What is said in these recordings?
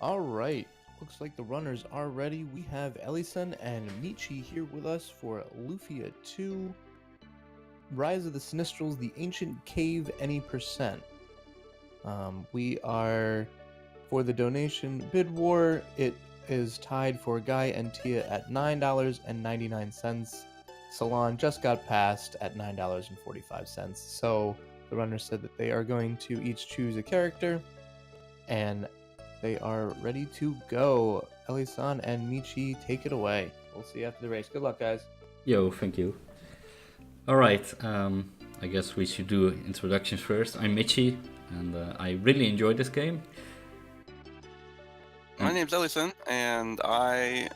All right, looks like the runners are ready. We have Ellison and Michie here with us for Lufa 2, Rise of the Sinistrals, the Ancient Cave, any percent. We are, for the donation bid war, it is tied for Guy and Tia at $9.99. Salon just got passed at $9.45. So the runners said that they are going to each choose a character, and they are ready to go. Eli-san and Michie, take it away. We'll see you after the race. Good luck, guys. Yo, thank you. Alright, I guess we should do introductions first. I'm Michie, and I really enjoyed this game. My name's Ellison, and I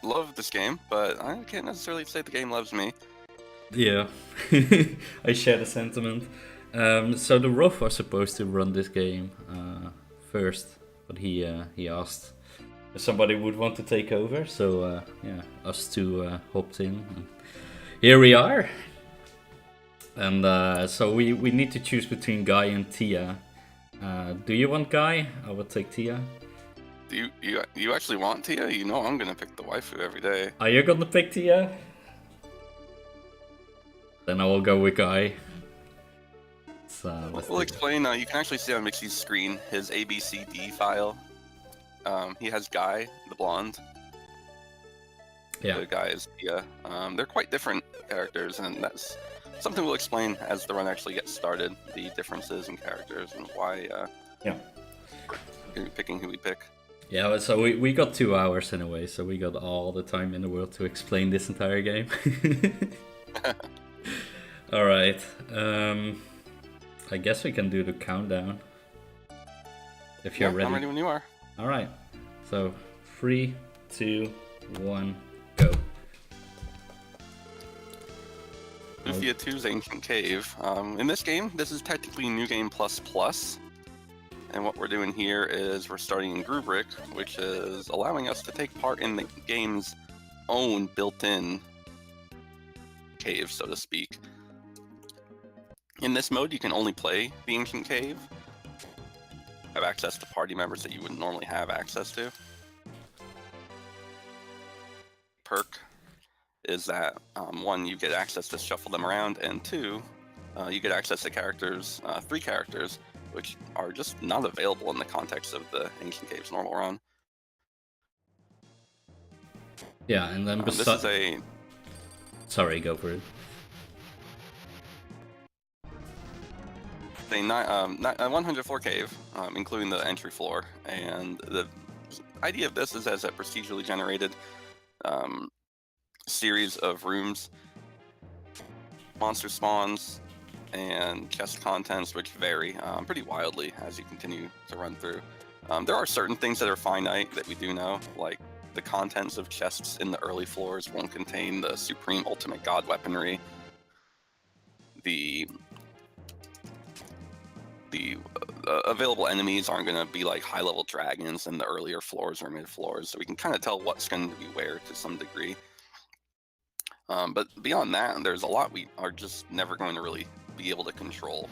love this game, but I can't necessarily say the game loves me. Yeah, I share the sentiment. So the Rough was supposed to run this game first, but he asked if somebody would want to take over, so yeah, us two hopped in. And here we are. And so we need to choose between Guy and Tia. Do you want Guy? I would take Tia. Do you actually want Tia? You know I'm gonna pick the waifu every day. Are you gonna pick Tia? Then I will go with Guy. We'll explain. You can actually see on Michie's screen his ABCD file. He has Guy, the blonde. Yeah. The guy is Tia. They're quite different characters, and that's something we'll explain as the run actually gets started. The differences in characters and why. Yeah. We're picking who we pick. Yeah, so we got 2 hours in a way, so we got all the time in the world to explain this entire game. Alright, I guess we can do the countdown. If you're ready. I'm ready when you are. Alright, so 3, 2, 1, go. Lufa 2's Ancient Cave. In this game, this is technically New Game Plus Plus. And what we're doing here is we're starting in Grubrick, which is allowing us to take part in the game's own built-in cave, so to speak. In this mode, you can only play the Ancient Cave, have access to party members that you wouldn't normally have access to. Perk is that, one, you get access to shuffle them around, and two, you get access to characters, 3 characters, which are just not available in the context of the Ancient Cave's normal run. Yeah, and then this is a... Sorry, go for it. A 104 cave, including the entry floor, and the idea of this is as a procedurally generated series of rooms, monster spawns, and chest contents, which vary pretty wildly as you continue to run through. There are certain things that are finite that we do know, like the contents of chests in the early floors won't contain the supreme ultimate god weaponry. The available enemies aren't going to be like high-level dragons in the earlier floors or mid-floors, so we can kind of tell what's going to be where to some degree. But beyond that, there's a lot we are just never going to really be able to control.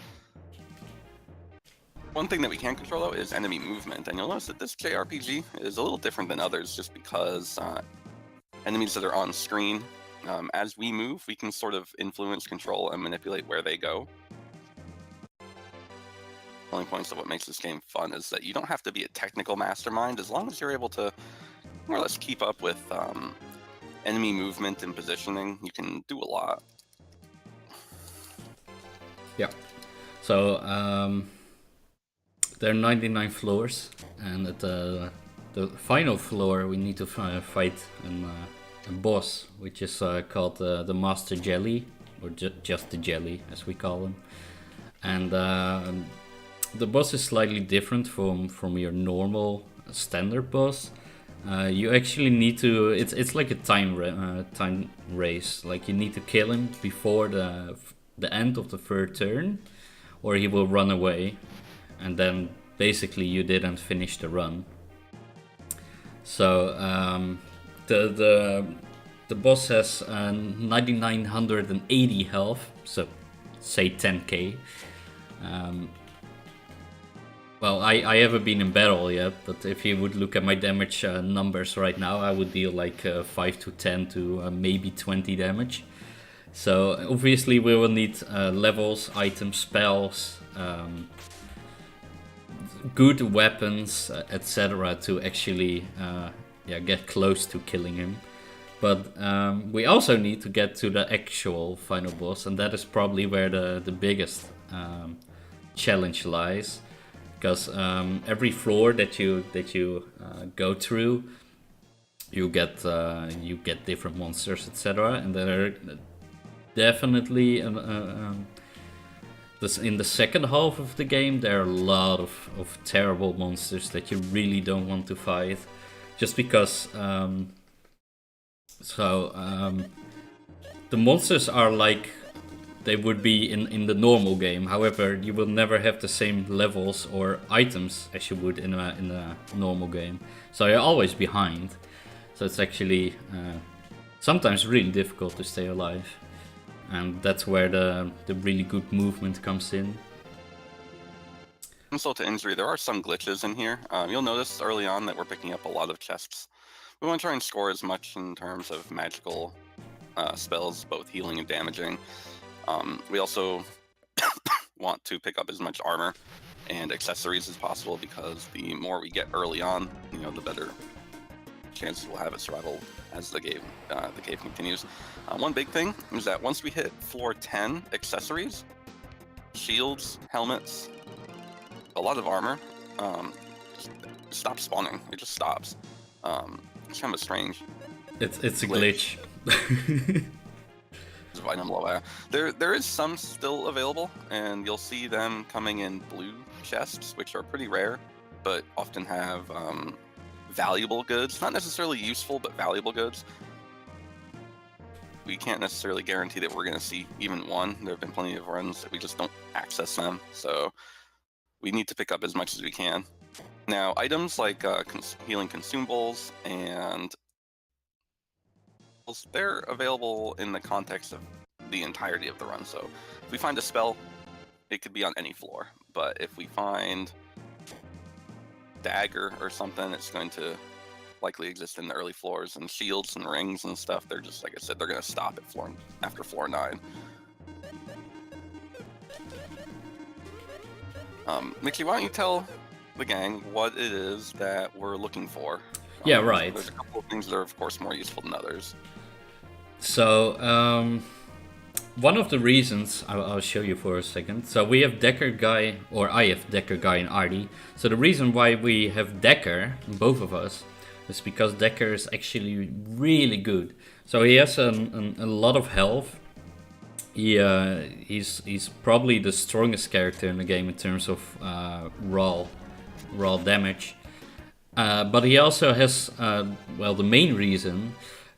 One thing that we can control, though, is enemy movement, and you'll notice that this JRPG is a little different than others just because enemies that are on screen, as we move, we can sort of influence, control, and manipulate where they go. Only points of what makes this game fun is that you don't have to be a technical mastermind as long as you're able to more or less keep up with enemy movement and positioning. You can do a lot. Yeah. So there are 99 floors, and at the final floor we need to fight a boss, which is called the Master Jelly, or just the Jelly as we call him. And the boss is slightly different from your normal standard boss. You actually need to. It's like a time race. Like you need to kill him before the end of the 3rd turn, or he will run away, and then basically you didn't finish the run. So the boss has 9,980 health, so say 10k. Well, I haven't been in battle yet, but if you would look at my damage numbers right now, I would deal like 5 to 10 to maybe 20 damage. So obviously we will need levels, items, spells, good weapons, etc. to actually get close to killing him. But we also need to get to the actual final boss, and that is probably where the biggest challenge lies. Because every floor that you go through, you get different monsters, etc. And there are definitely in the second half of the game, there are a lot of terrible monsters that you really don't want to fight, just because. The monsters are like they would be in the normal game. However, you will never have the same levels or items as you would in a normal game. So you're always behind. So it's actually sometimes really difficult to stay alive. And that's where the really good movement comes in. Insult to injury, there are some glitches in here. You'll notice early on that we're picking up a lot of chests. We want to try and score as much in terms of magical spells, both healing and damaging. We also want to pick up as much armor and accessories as possible, because the more we get early on, the better chances we'll have at survival as the cave continues. One big thing is that once we hit floor 10, accessories, shields, helmets, a lot of armor, stops spawning. It just stops. It's kind of strange. It's a glitch. Item low. There is some still available, and you'll see them coming in blue chests, which are pretty rare, but often have valuable goods. Not necessarily useful, but valuable goods. We can't necessarily guarantee that we're going to see even one. There have been plenty of runs that we just don't access them, so we need to pick up as much as we can. Now, items like healing consumables and they're available in the context of the entirety of the run. So if we find a spell, it could be on any floor. But if we find dagger or something, it's going to likely exist in the early floors. And shields and rings and stuff, they're just, like I said, they're going to stop at after floor 9. Michie, why don't you tell the gang what it is that we're looking for? Yeah, right. There's a couple of things that are, of course, more useful than others. So, one of the reasons, I'll show you for a second. So we have Decker Guy, or I have Decker Guy and Artie. So the reason why we have Decker, both of us, is because Decker is actually really good. So he has a lot of health. He's probably the strongest character in the game in terms of raw damage. But he also has, the main reason,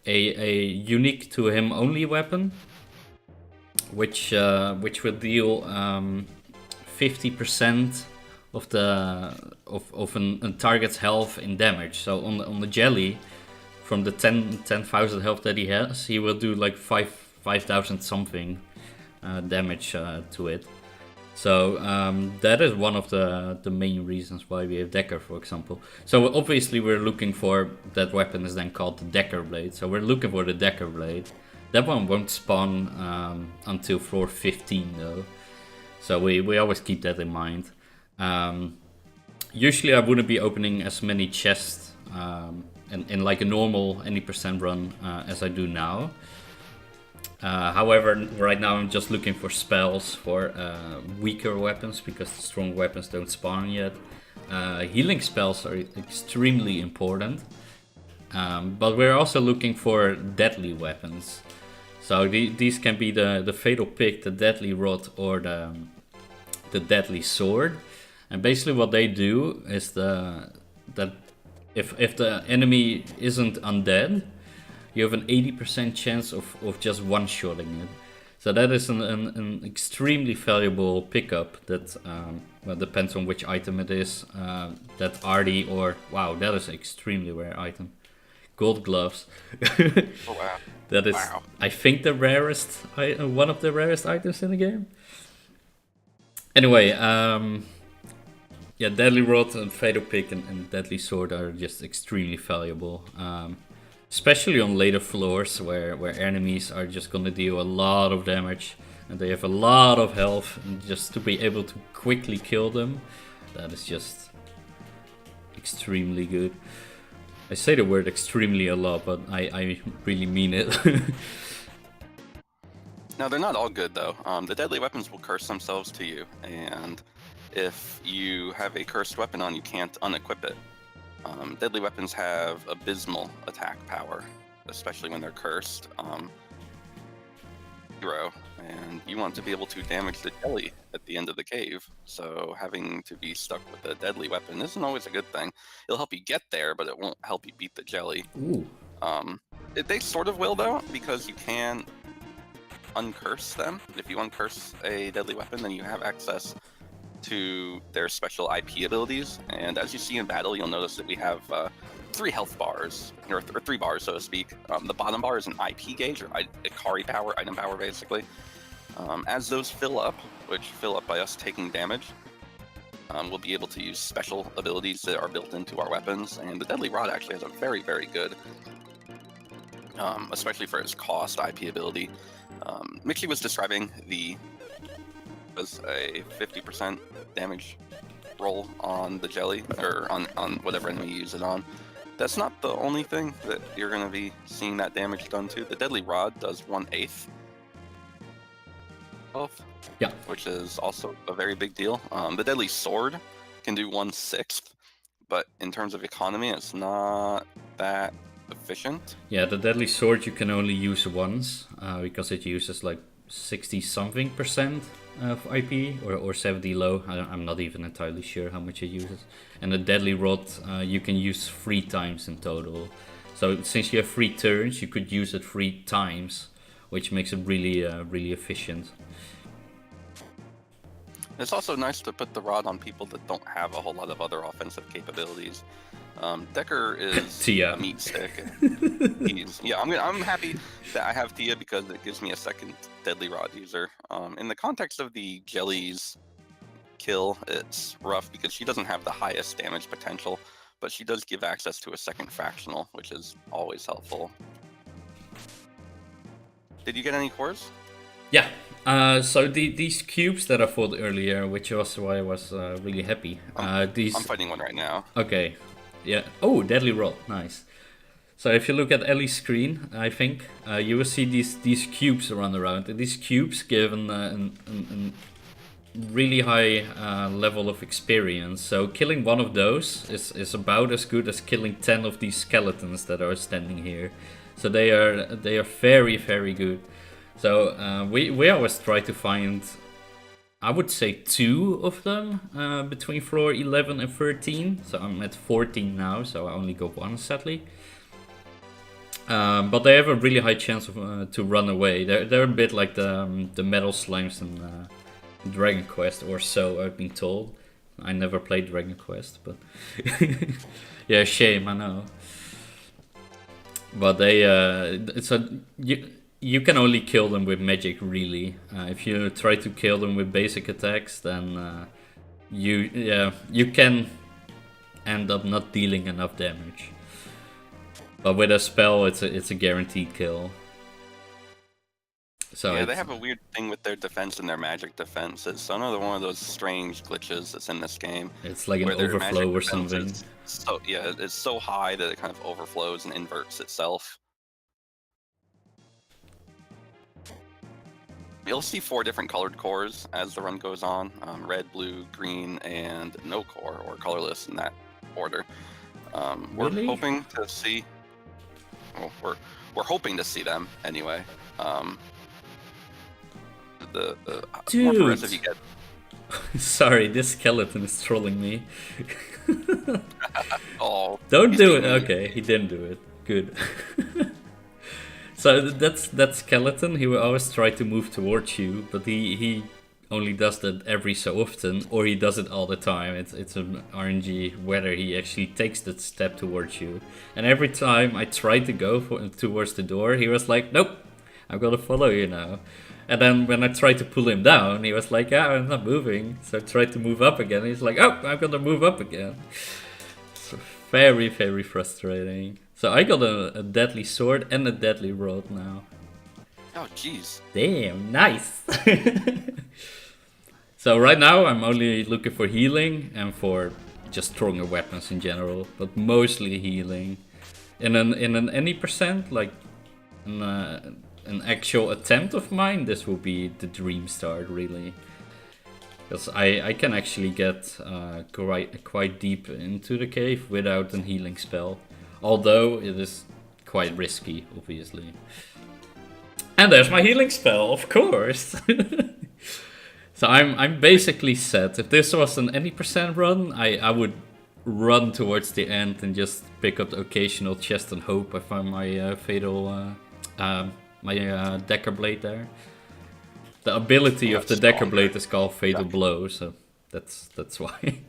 a unique to him only weapon, which will deal 50% of a target's health in damage. So on the jelly, from the 10,000 health that he has, he will do like 5,000 something damage to it. So that is one of the main reasons why we have Decker, for example. So obviously we're looking for, that weapon is then called the Decker Blade. So we're looking for the Decker Blade. That one won't spawn until floor 15 though. So we always keep that in mind. Usually I wouldn't be opening as many chests in like a normal any percent run as I do now. However, right now I'm just looking for spells for weaker weapons, because the strong weapons don't spawn yet. Healing spells are extremely important, but we're also looking for deadly weapons. So these can be the Fatal Pick, the Deadly Rod, or the Deadly Sword. And basically what they do is that if the enemy isn't undead, you have an 80% chance of just one-shotting it. So that is an extremely valuable pickup that depends on which item it is. That Artie, or wow, that is an extremely rare item. Gold gloves. Oh wow. That is, wow. I think, the rarest, one of the rarest items in the game. Anyway, Yeah, Deadly Rod and Fatal Pick and Deadly Sword are just extremely valuable. Especially on later floors where enemies are just gonna deal a lot of damage and they have a lot of health, and just to be able to quickly kill them, that is just extremely good. I say the word extremely a lot, but I really mean it. Now, they're not all good, though. The deadly weapons will curse themselves to you, and if you have a cursed weapon on, you can't unequip it. Deadly weapons have abysmal attack power, especially when they're cursed. Hero, and you want to be able to damage the jelly at the end of the cave, so having to be stuck with a deadly weapon isn't always a good thing. It'll help you get there, but it won't help you beat the jelly. Ooh. They sort of will, though, because you can uncurse them. If you uncurse a deadly weapon, then you have access to their special IP abilities, and as you see in battle, you'll notice that we have 3 health bars, or 3 bars, so to speak. The bottom bar is an IP gauge, or Ikari power, item power, basically. As those fill up, which fill up by us taking damage, we'll be able to use special abilities that are built into our weapons, and the Deadly Rod actually has a very, very good, especially for its cost, IP ability. Michie was describing was a 50% damage roll on the jelly, or on whatever enemy you use it on. That's not the only thing that you're going to be seeing that damage done to. The Deadly Rod does 1/8 health, Yeah. which is also a very big deal. The Deadly Sword can do 1/6, but in terms of economy, it's not that efficient. Yeah, the Deadly Sword you can only use once, because it uses like 60-something% of IP, or 70 low. I'm not even entirely sure how much it uses. And the Deadly Rod you can use 3 times in total. So since you have 3 turns, you could use it 3 times, which makes it really, really efficient. It's also nice to put the rod on people that don't have a whole lot of other offensive capabilities. Decker is Tia. a meat stick. I'm happy that I have Tia because it gives me a second Deadly Rod user. In the context of the jellies kill, it's rough because she doesn't have the highest damage potential, but she does give access to a second fractional, which is always helpful. Did you get any cores? Yeah. So these cubes that I fought earlier, which was why I was really happy. I'm fighting one right now. Okay. Yeah. Oh, Deadly Rod. Nice. So if you look at Ellie's screen, I think you will see these cubes run around. And these cubes give a really high level of experience. So killing one of those is about as good as killing 10 of these skeletons that are standing here. So they are very, very good. So we always try to find, I would say, 2 of them between floor 11 and 13. So I'm at 14 now, so I only got 1, sadly. But they have a really high chance of, to run away. They're a bit like the metal slimes in Dragon Quest, or so I've been told. I never played Dragon Quest, but yeah, shame, I know. But they, you can only kill them with magic, really. If you try to kill them with basic attacks, then you can end up not dealing enough damage. But with a spell, it's a guaranteed kill. So yeah, they have a weird thing with their defense and their magic defense. It's another one of those strange glitches that's in this game. It's like an overflow or something. So yeah, it's so high that it kind of overflows and inverts itself. You'll see 4 different colored cores as the run goes on. Red, blue, green, and no core, or colorless in that order. We're Really? hoping to see... Well, we're hoping to see them, anyway. The more Dude! progressive you get... Sorry, this skeleton is trolling me. Oh, Don't do it! Okay, he didn't do it. Good. So that skeleton, he will always try to move towards you, but he only does that every so often, or he does it all the time. It's an RNG whether he actually takes that step towards you. And every time I tried to go towards the door, he was like, nope, I'm gonna follow you now. And then when I tried to pull him down, he was like, "Yeah, I'm not moving." So I tried to move up again. He's like, "Oh, I'm gonna move up again." So very, very frustrating. So I got a deadly sword and a deadly rod now. Oh, jeez. Damn, nice. So right now I'm only looking for healing and for just stronger weapons in general, but mostly healing. In an any percent, like an actual attempt of mine, this will be the dream start, really. Because I can actually get quite deep into the cave without a healing spell. Although it is quite risky, obviously. And there's my healing spell, of course! So I'm basically set. If this was an any percent run, I would run towards the end and just pick up the occasional chest and hope I find my fatal... my Decker Blade there. The ability of the Decker Blade is called Fatal Blow, so that's why.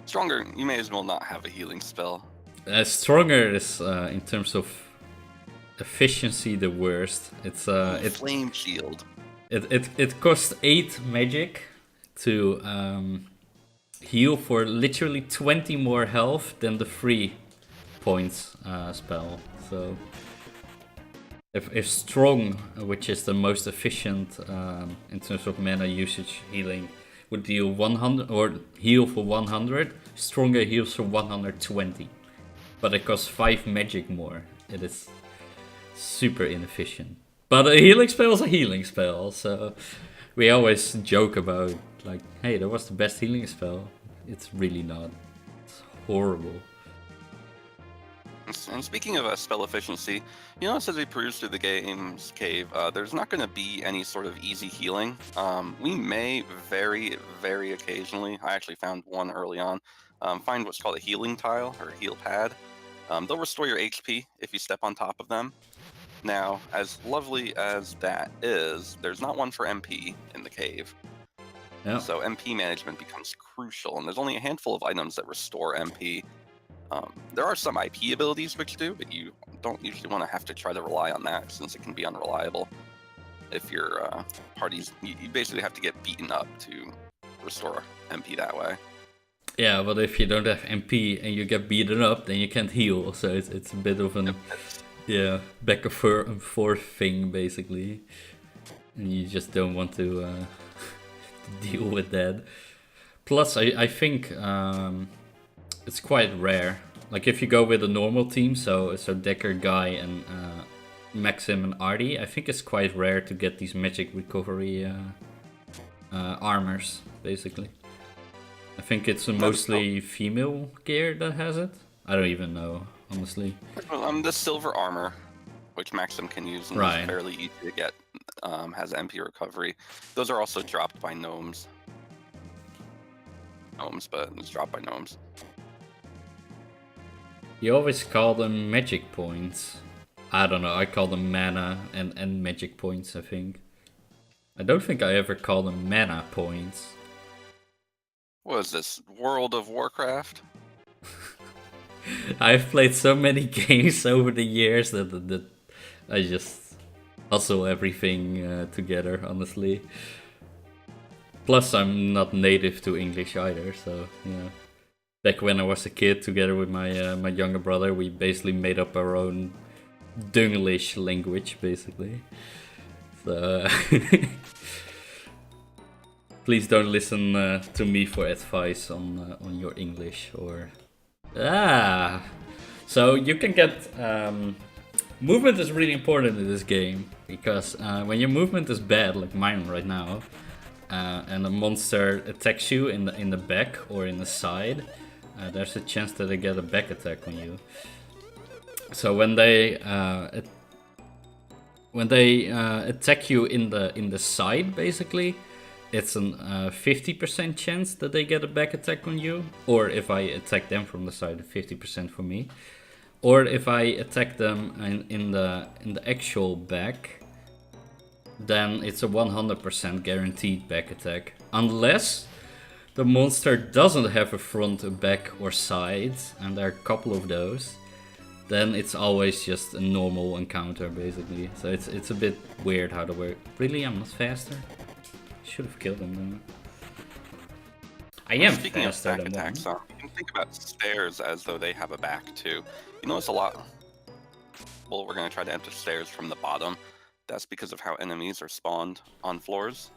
Stronger, you may as well not have a healing spell. Stronger is in terms of efficiency the worst. It's Flame Shield. It costs 8 magic to heal for literally 20 more health than the 3 points spell. So if strong, which is the most efficient in terms of mana usage healing, would deal 100 or heal for 100, stronger heals for 120. But it costs 5 magic more. It is super inefficient. But a healing spell is a healing spell, so we always joke about, like, hey, that was the best healing spell. It's really not. It's horrible. And speaking of spell efficiency, you notice as we peruse through the game's cave, there's not going to be any sort of easy healing. We may very, very occasionally, I actually found one early on, find what's called a healing tile or heal pad. They'll restore your HP if you step on top of them. Now, as lovely as that is, there's not one for MP in the cave. Yeah. So MP management becomes crucial, and there's only a handful of items that restore MP. There are some IP abilities which do, but you don't usually want to have to try to rely on that since it can be unreliable. If your parties, you basically have to get beaten up to restore MP that way. Yeah, but if you don't have MP and you get beaten up, then you can't heal. So it's a bit of an back and forth thing basically, and you just don't want to deal with that. Plus, I think it's quite rare. Like if you go with a normal team, so Decker, Guy, and Maxim and Artie, I think it's quite rare to get these magic recovery armors, basically. I think it's mostly female gear that has it. I don't even know, honestly. The silver armor, which Maxim can use and is fairly easy to get, has MP recovery. Those are also dropped by gnomes. But it's dropped by gnomes. You always call them magic points. I don't know, I call them mana and magic points, I think. I don't think I ever call them mana points. What is this, World of Warcraft? I've played so many games over the years that I just hustle everything together, honestly. Plus, I'm not native to English either, so, you know. Back when I was a kid, together with my my younger brother, we basically made up our own Dunglish language, basically. So, please don't listen to me for advice on your English or... So you can get... movement is really important in this game, because when your movement is bad, like mine right now, and a monster attacks you in the back or in the side, there's a chance that they get a back attack on you. So when they attack you in the side, basically, it's an 50% chance that they get a back attack on you. Or if I attack them from the side, 50% for me. Or if I attack them in the actual back, then it's a 100% guaranteed back attack, unless the monster doesn't have a front, a back, or sides, and there are a couple of those. then it's always just a normal encounter basically. So it's a bit weird how to work. Really, I'm not faster? Should have killed him then. I am Speaking of faster back than one. attacks, you can think about stairs as though they have a back too. You notice a lot. Well, we're going to try to enter stairs from the bottom. That's because of how enemies are spawned on floors.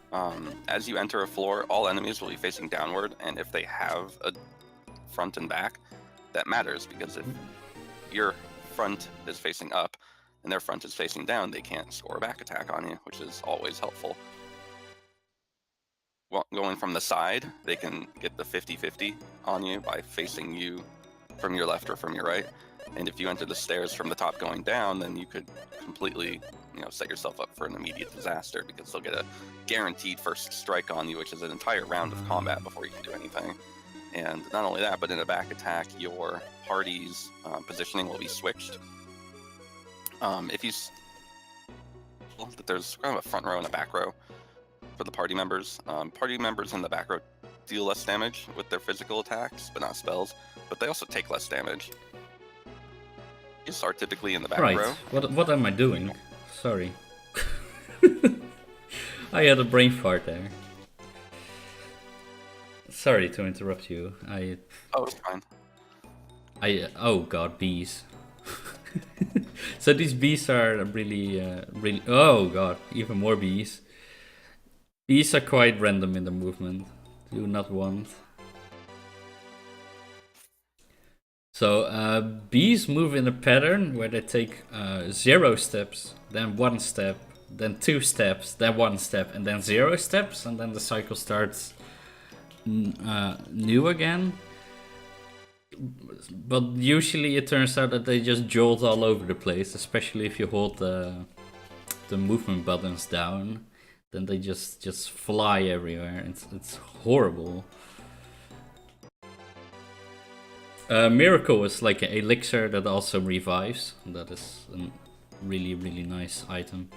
As you enter a floor, all enemies will be facing downward, and if they have a front and back, that matters, because if your front is facing up and their front is facing down, they can't score a back attack on you, which is always helpful. Well, going from the side, they can get the 50-50 on you by facing you from your left or from your right. And if you enter the stairs from the top going down, then you could completely, set yourself up for an immediate disaster, because they'll get a guaranteed first strike on you, which is an entire round of combat before you can do anything. And not only that, but in a back attack, your party's positioning will be switched. If you that there's kind of a front row and a back row for the party members. Party members in the back row deal less damage with their physical attacks, but not spells. But they also take less damage. You start typically in the back row. What am I doing? Sorry. I had a brain fart there. Sorry to interrupt you. Oh, it's fine. Oh god, bees. So these bees are really, really. Oh god, even more bees. Bees are quite random in the movement. Do not want. So bees move in a pattern where they take 0 steps, then 1 step, then 2 steps, then 1 step, and then 0 steps, and then the cycle starts new again. But usually it turns out that they just jolt all over the place, especially if you hold the movement buttons down. Then they just fly everywhere. It's horrible. Miracle is like an elixir that also revives. That is a really, really nice item.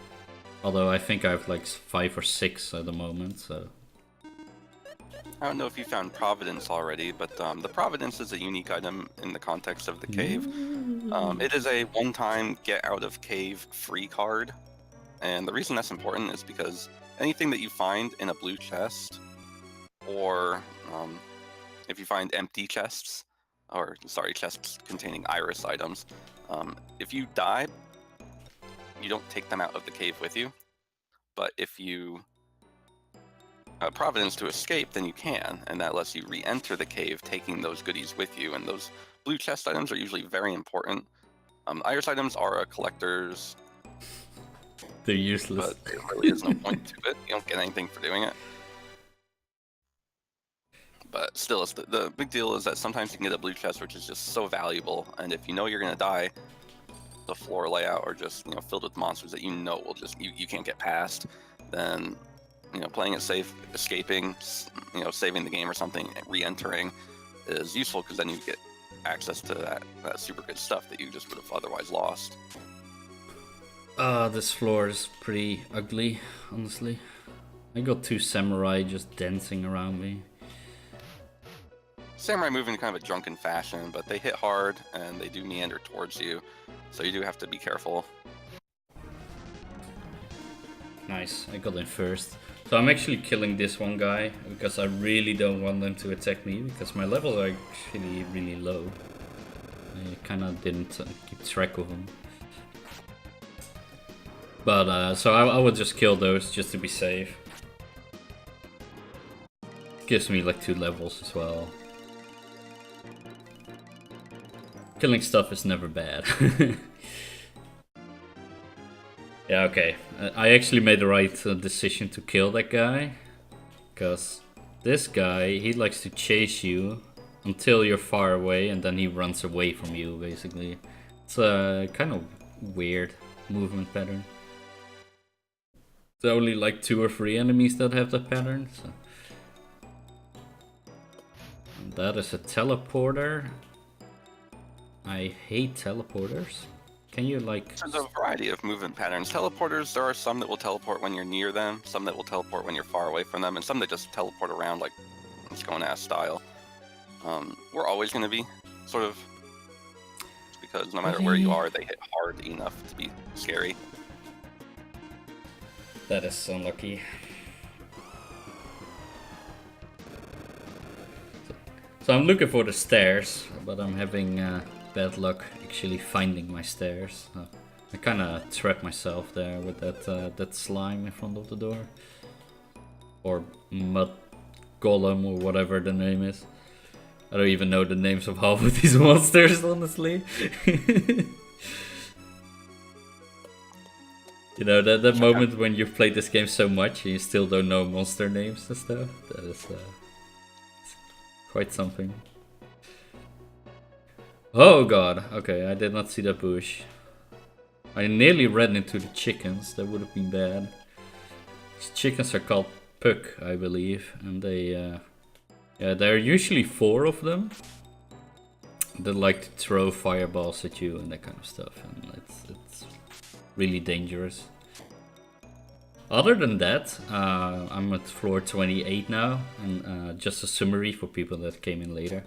Although I think I have like 5 or 6 at the moment, so... I don't know if you found Providence already, but the Providence is a unique item in the context of the cave. It is a one-time get-out-of-cave free card. And the reason that's important is because anything that you find in a blue chest, or if you find empty chests, or sorry, chests containing iris items, if you die, you don't take them out of the cave with you. But if you Providence to escape, then you can, and that lets you re-enter the cave, taking those goodies with you. And those blue chest items are usually very important. Iris items are a collector's. They're useless. But there really is no point to it. You don't get anything for doing it. But still, it's the big deal is that sometimes you can get a blue chest, which is just so valuable. And if you know you're gonna die, the floor layout are just filled with monsters that will just you can't get past, then playing it safe, escaping, saving the game or something, re-entering is useful, because then you get access to that super good stuff that you just would have otherwise lost. This floor is pretty ugly, honestly. I got 2 samurai just dancing around me. Samurai move in kind of a drunken fashion, but they hit hard and they do meander towards you, so you do have to be careful. Nice, I got in first. So I'm actually killing this one guy because I really don't want them to attack me, because my levels are actually really low. I kinda didn't keep track of them. But so I would just kill those just to be safe. Gives me like 2 levels as well. Killing stuff is never bad. Yeah, okay. I actually made the right decision to kill that guy. Because this guy, he likes to chase you until you're far away, and then he runs away from you, basically. It's a kind of weird movement pattern. There's only like 2 or 3 enemies that have that pattern. So. And that is a teleporter. I hate teleporters. Can you like... There's a variety of movement patterns. Teleporters, there are some that will teleport when you're near them, some that will teleport when you're far away from them, and some that just teleport around like Skone-ass style. We're always going to be sort of because no matter where you are, they hit hard enough to be scary. That is unlucky. So I'm looking for the stairs, but I'm having bad luck actually finding my stairs. I kind of trapped myself there with that slime in front of the door. Or mud golem or whatever the name is. I don't even know the names of half of these monsters, honestly. You know, that moment when you've played this game so much and you still don't know monster names and stuff. That is quite something. Oh god, okay, I did not see that bush. I nearly ran into the chickens, that would have been bad. These chickens are called Puck, I believe, and they, yeah, there are usually 4 of them. They like to throw fireballs at you and that kind of stuff, and it's really dangerous. Other than that, I'm at floor 28 now, and just a summary for people that came in later.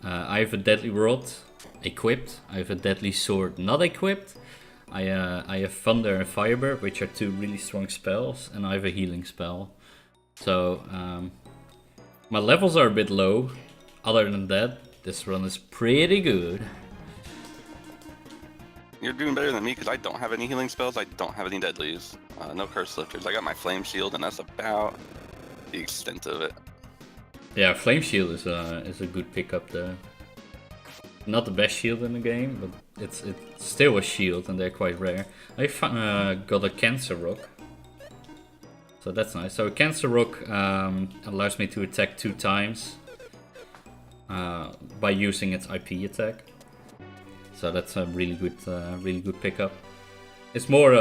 I have a deadly rod equipped, I have a deadly sword not equipped, I have thunder and firebird, which are 2 really strong spells, and I have a healing spell. So my levels are a bit low. Other than that, this run is pretty good. You're doing better than me because I don't have any healing spells, I don't have any deadlies, no curse lifters. I got my flame shield and that's about the extent of it. Yeah, flame shield is a good pickup there. Not the best shield in the game, but it's still a shield and they're quite rare. I got a cancer rock. So that's nice. So a cancer rock allows me to attack 2 times by using its IP attack. So that's a really good pickup. It's more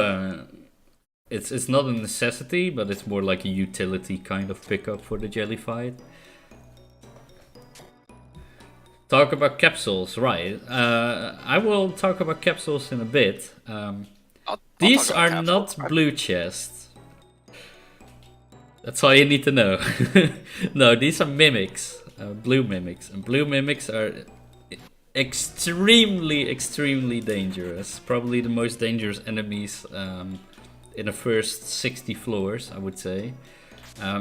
it's not a necessity, but it's more like a utility kind of pickup for the jelly fight. Talk about capsules, right? I will talk about capsules in a bit. These are not blue chests. That's all you need to know. No, these are mimics, blue mimics, and blue mimics are extremely dangerous. Probably the most dangerous enemies in the first 60 floors, I would say.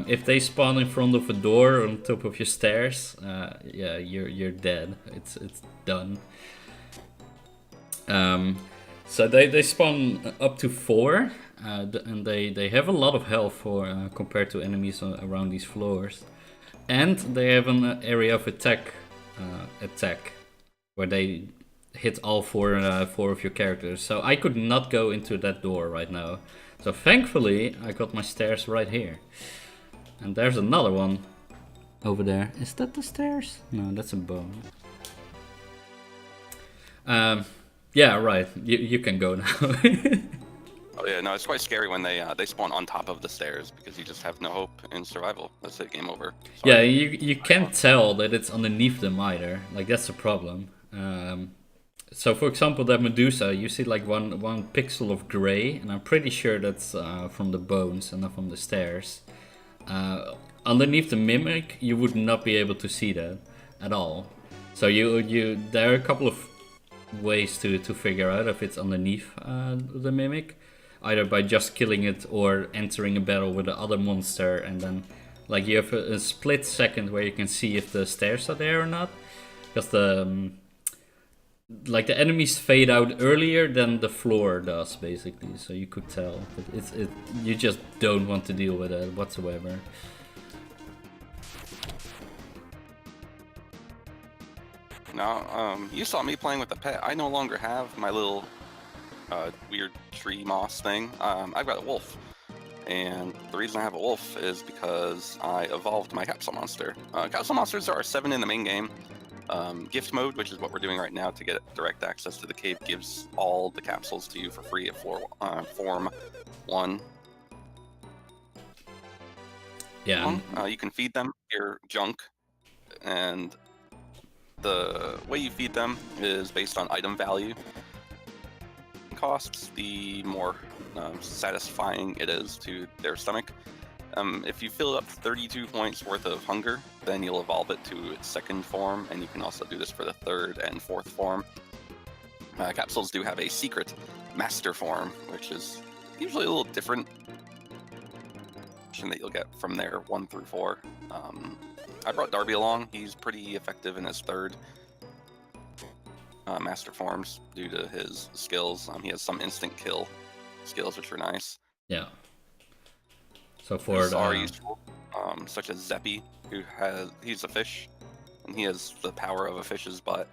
If they spawn in front of a door on top of your stairs, yeah, you're dead. It's done. So they spawn up to 4, and they have a lot of health for compared to enemies around these floors, and they have an area of attack where they hit all 4 of your characters. So I could not go into that door right now. So thankfully I got my stairs right here. And there's another one over there. Is that the stairs? No, that's a bone. Yeah, right. You can go now. Oh yeah, no, it's quite scary when they spawn on top of the stairs because you just have no hope in survival. That's it, game over. Sorry. Yeah, you can't tell that it's underneath them either. Like that's the problem. So for example, that Medusa, you see like one pixel of gray, and I'm pretty sure that's from the bones and not from the stairs. Underneath the mimic, you would not be able to see that at all. So there are a couple of ways to figure out if it's underneath the mimic, either by just killing it or entering a battle with the other monster, and then like you have a split second where you can see if the stairs are there or not, because the enemies fade out earlier than the floor does, basically. So you could tell, but you just don't want to deal with that whatsoever. Now, you saw me playing with the pet. I no longer have my little weird tree moss thing. I've got a wolf. And the reason I have a wolf is because I evolved my capsule monster. Capsule monsters are 7 in the main game. Gift mode, which is what we're doing right now to get direct access to the cave, gives all the capsules to you for free at form 1. Yeah. You can feed them your junk, and the way you feed them is based on item value costs, the more satisfying it is to their stomach. If you fill up 32 points worth of hunger, then you'll evolve it to its 2nd form, and you can also do this for the 3rd and 4th form. Capsules do have a secret master form, which is usually a little different that you'll get from there 1 through 4. I brought Darby along. He's pretty effective in his third master forms due to his skills. He has some instant kill skills, which are nice. Yeah. So for the are useful, such as Zeppy, he's a fish, and he has the power of a fish's butt.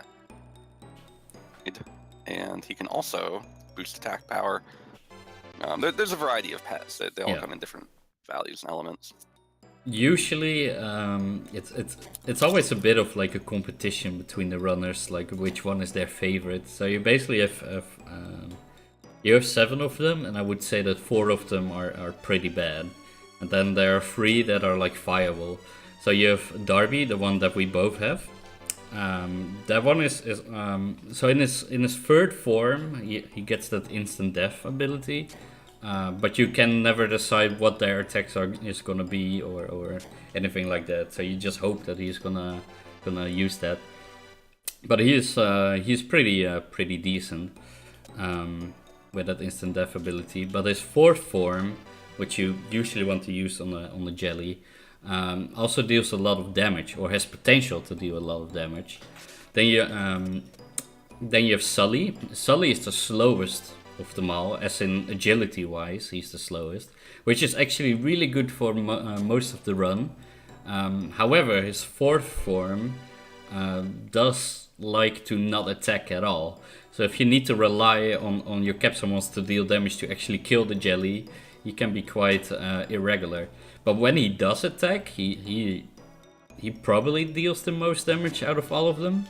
And he can also boost attack power. There's a variety of pets. They all come in different values and elements. Usually, it's always a bit of like a competition between the runners, like which one is their favorite. So you basically have you have 7 of them, and I would say that 4 of them are pretty bad, and then there are 3 that are like viable. So you have Darby, the one that we both have. That one is so in his third form he gets that instant death ability, but you can never decide what their attacks is gonna be or anything like that. So you just hope that he's gonna use that. But he's pretty decent with that instant death ability. But his fourth form, which you usually want to use on the jelly, also deals a lot of damage, or has potential to deal a lot of damage. Then you have Sully. Sully is the slowest of them all, as in agility wise, he's the slowest, which is actually really good for most of the run. However, his fourth form does like to not attack at all. So if you need to rely on your Capsule to deal damage to actually kill the jelly, he can be quite irregular. But when he does attack, he probably deals the most damage out of all of them.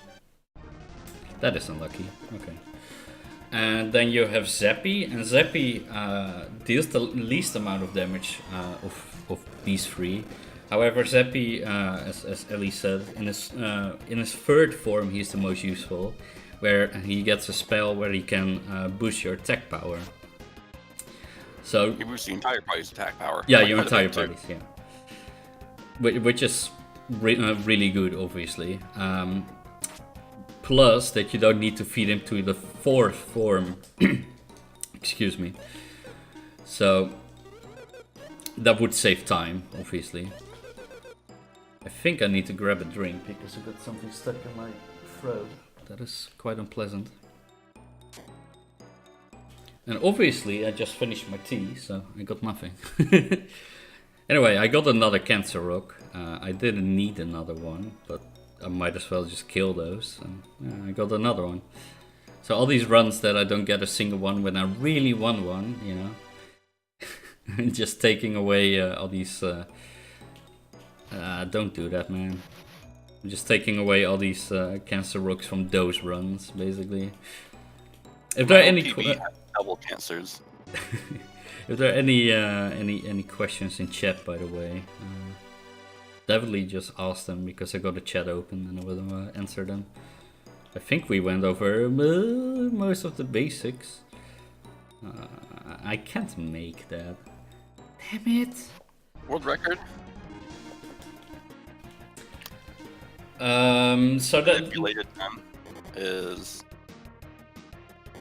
That is unlucky. Okay. And then you have Zeppy, and Zeppy deals the least amount of damage of these 3. However, Zeppy, as Ellie said, in his third form, he's the most useful, where he gets a spell where he can boost your attack power. So you boost the entire party's attack power. Yeah, your entire party's, yeah. Which is really good, obviously. Plus that you don't need to feed him to the fourth form. Excuse me. So that would save time, obviously. I think I need to grab a drink because I got something stuck in my throat. That is quite unpleasant. And obviously I just finished my tea, so I got nothing. Anyway, I got another cancer rock. I didn't need another one, but I might as well just kill those. And yeah, I got another one. So all these runs that I don't get a single one when I really want one, you know. Just taking away all these... don't do that, man. I'm just taking away all these cancer rocks from those runs, basically. If there are any... double cancers. If there are any questions in chat, by the way, definitely just ask them, because I got the chat open and I will answer them. I think we went over most of the basics. I can't make that. Damn it! World record? So that Manipulated time is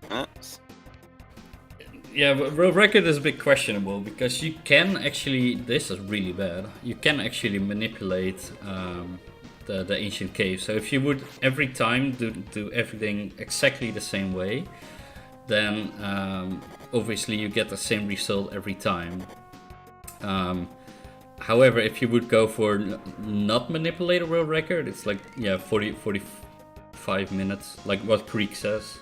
minutes. Yeah, world record is a bit questionable, because you can actually, this is really bad, you can actually manipulate the ancient cave. So if you would every time do everything exactly the same way, then obviously you get the same result every time. However, if you would go for not manipulate a world record, it's like, yeah, 45 minutes, like what Creek says.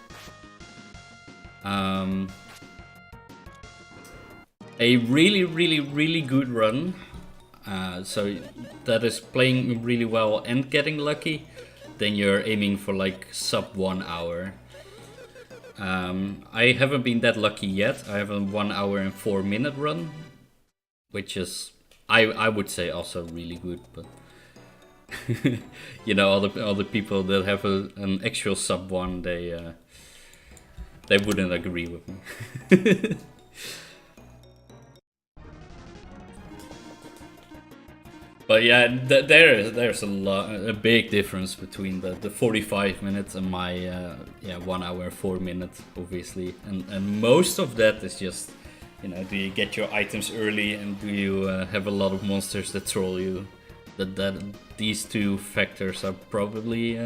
A really good run, so that is playing really well and getting lucky, then you're aiming for like sub 1 hour. I haven't been that lucky yet. I have a 1 hour and 4 minute run, which is, I would say, also really good, but you know, all the people that have an actual sub 1, they wouldn't agree with me. But yeah, there's a big difference between the 45 minutes and my 1 hour and 4 minutes, obviously, and most of that is just, you know, do you get your items early and do you have a lot of monsters that troll you? That these two factors are probably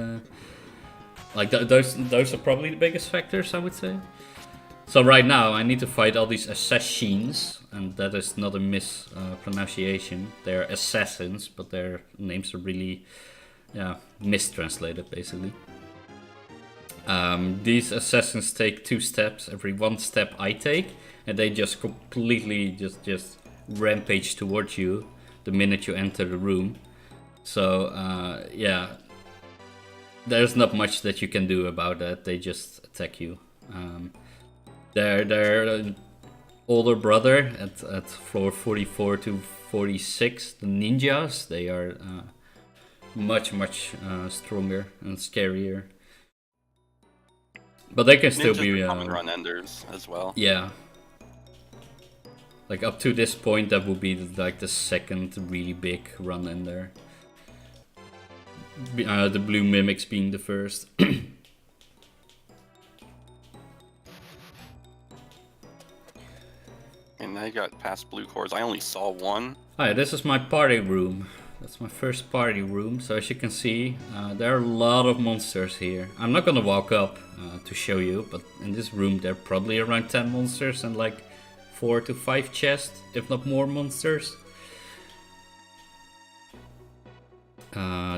those are probably the biggest factors, I would say. So right now I need to fight all these assassins, and that is not a mispronunciation. They're assassins, but their names are really, mistranslated basically. These assassins take 2 steps every 1 step I take, and they just completely just rampage towards you the minute you enter the room. So there's not much that you can do about that. They just attack you. Their older brother at floor 44 to 46, the ninjas, they are much stronger and scarier. But they can still be common run enders as well. Yeah. Like up to this point, that would be like the second really big run ender. The blue mimics being the first. And I got past blue cores. I only saw one. Hi, this is my party room. That's my first party room. So as you can see, there are a lot of monsters here. I'm not gonna walk up to show you, but in this room there are probably around 10 monsters and like 4 to 5 chests, if not more monsters.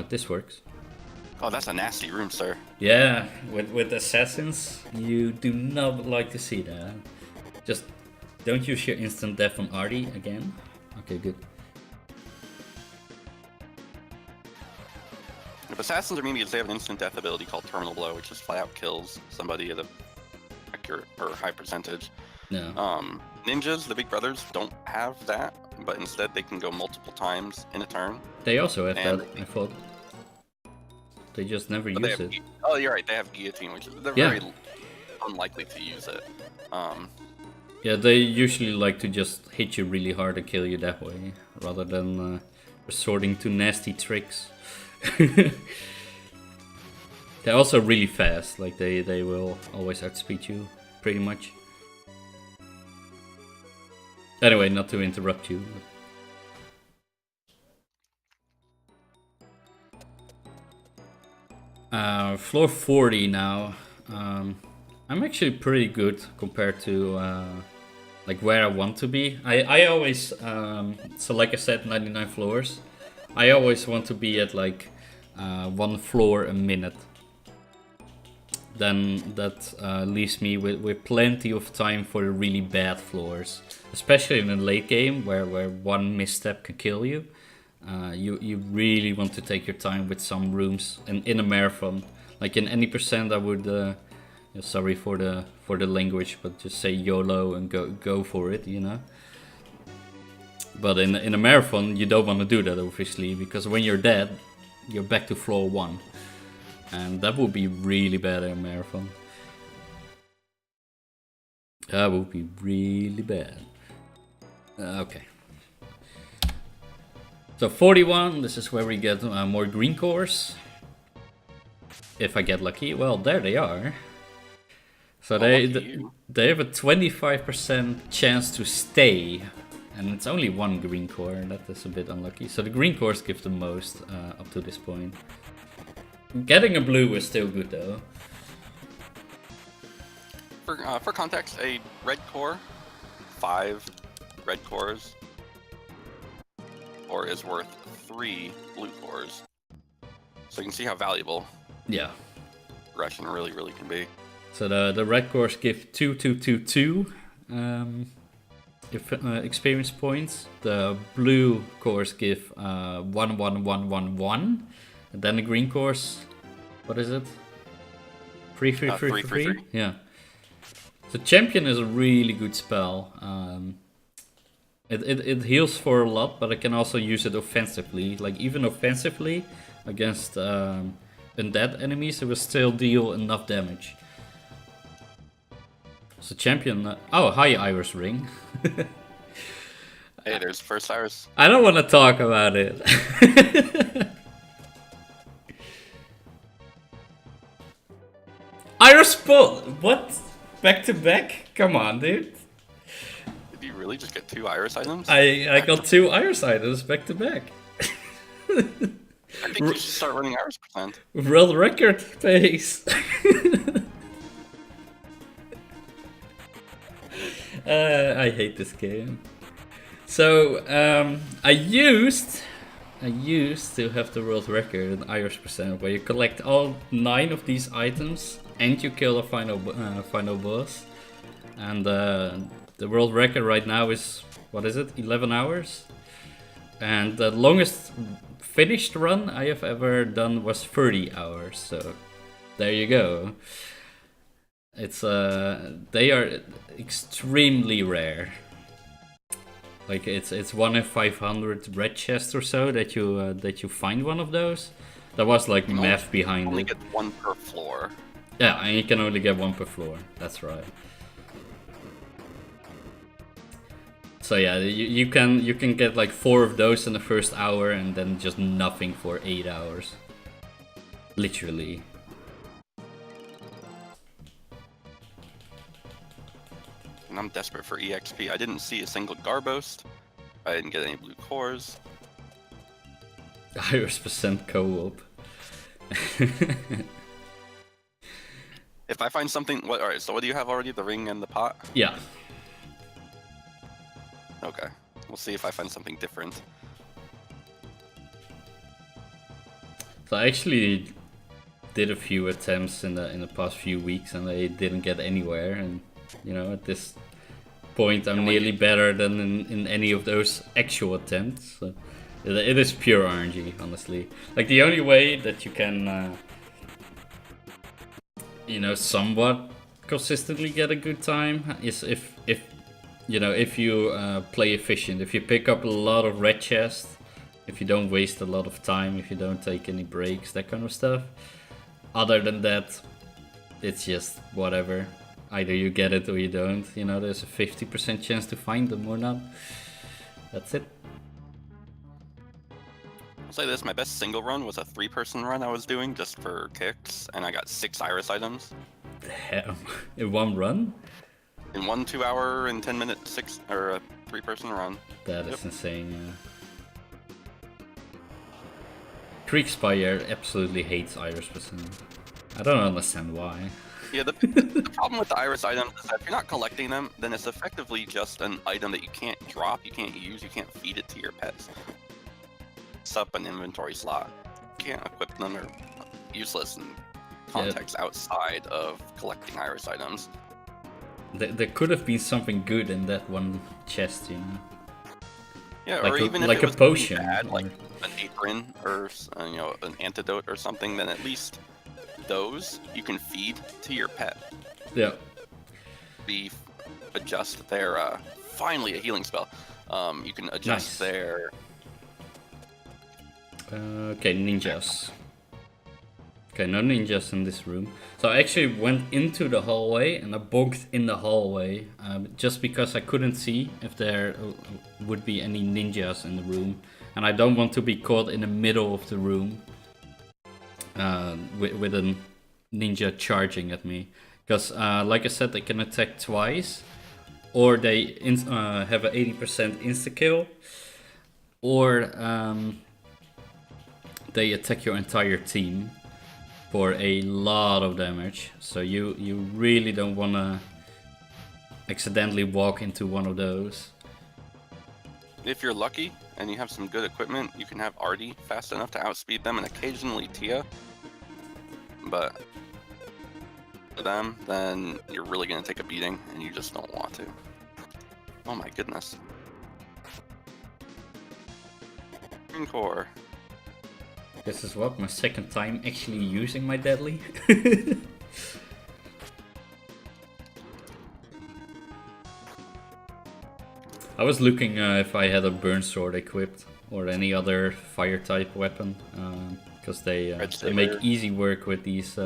This works. Oh, that's a nasty room, sir. Yeah, with assassins, you do not like to see that. Just don't use your instant death on Artie again. Okay, good. If assassins are minions, they have an instant death ability called Terminal Blow, which just flat out kills somebody at a accurate or high percentage. No. Ninjas, the big brothers, don't have that, but instead they can go multiple times in a turn. They also have that, I thought. They just never use it. Oh, you're right. They have guillotine, which they're very unlikely to use it. Yeah, they usually like to just hit you really hard and kill you that way, rather than resorting to nasty tricks. They're also really fast. Like they will always outspeed you, pretty much. Anyway, not to interrupt you. Floor 40 now. I'm actually pretty good compared to like where I want to be. I always, so like I said, 99 floors. I always want to be at like 1 floor a minute. Then that leaves me with plenty of time for the really bad floors. Especially in a late game where 1 misstep can kill you. You really want to take your time with some rooms, and in a marathon, like in any percent, I would. Sorry for the language, but just say YOLO and go for it, you know. But in a marathon, you don't want to do that, obviously, because when you're dead, you're back to floor 1, and that would be really bad in a marathon. That would be really bad. Okay. So 41, this is where we get more green cores. If I get lucky. Well, there they are. So they have a 25% chance to stay. And it's only 1 green core, that is a bit unlucky. So the green cores give the most up to this point. Getting a blue is still good though. For context, a red core, 5 red cores, or is worth 3 blue cores. So you can see how valuable progression really can be. So the red cores give 2 experience points. The blue cores give 1. And then the green cores, what is it? 3. Yeah. So champion is a really good spell. It heals for a lot, but I can also use it offensively. Like even offensively against undead enemies, it will still deal enough damage. So champion, oh hi Iris Ring. Hey, there's first Iris. I don't want to talk about it. Iris spot. What? Back to back? Come on, dude. Did you really just get 2 Iris items? I got 2 Iris items back to back. I think you should start running Iris percent. World record pace. I hate this game. So I used to have the world record in Irish percent, where you collect all 9 of these items and you kill a final boss. And the world record right now is, what is it, 11 hours? And the longest finished run I have ever done was 30 hours. So there you go. It's they are extremely rare. Like it's 1 in 500 red chests or so that you find one of those. There was like math behind only it. Only get 1 per floor. Yeah, and you can only get 1 per floor. That's right. So yeah, you can get like 4 of those in the first hour and then just nothing for 8 hours. Literally. And I'm desperate for EXP. I didn't see a single Garboast. I didn't get any blue cores. Irish percent co-op. If I find something, what? All right. So what do you have already? The ring and the pot. Yeah. Okay. We'll see if I find something different. So I actually did a few attempts in the past few weeks and I didn't get anywhere, and you know, at this point I'm nearly better than in any of those actual attempts. So it is pure RNG, honestly. Like the only way that you can you know, somewhat consistently get a good time is if you know, if you play efficient, if you pick up a lot of red chests, if you don't waste a lot of time, if you don't take any breaks, that kind of stuff. Other than that, it's just whatever. Either you get it or you don't. You know, there's a 50% chance to find them or not. That's it. I'll say this, my best single run was a 3-person run I was doing just for kicks, and I got 6 Iris items. Damn. In one run? In 1 2-hour and 10-minute 3-person run. That is insane, yeah. Creekspire absolutely hates Iris percent. I don't understand why. Yeah, the problem with the Iris items is that if you're not collecting them, then it's effectively just an item that you can't drop, you can't use, you can't feed it to your pets. It's up an inventory slot. You can't equip them, or useless in context outside of collecting Iris items. There could have been something good in that one chest, you know. Yeah, like or even like if it a was potion, bad, like an apron or you know, an antidote or something, then at least those you can feed to your pet. Yeah. Adjust their finally a healing spell. You can adjust their. Okay, ninjas. Okay, no ninjas in this room. So I actually went into the hallway and I bonked in the hallway just because I couldn't see if there would be any ninjas in the room. And I don't want to be caught in the middle of the room with a ninja charging at me. Because like I said, they can attack twice, or they have an 80% insta-kill, or they attack your entire team for a lot of damage. So you really don't want to accidentally walk into one of those. If you're lucky and you have some good equipment, you can have Artie fast enough to outspeed them, and occasionally Tia. But for them, then you're really going to take a beating, and you just don't want to. Oh my goodness. Green core. This is what, my second time actually using my deadly. I was looking if I had a burn sword equipped or any other fire type weapon, because they make easy work with these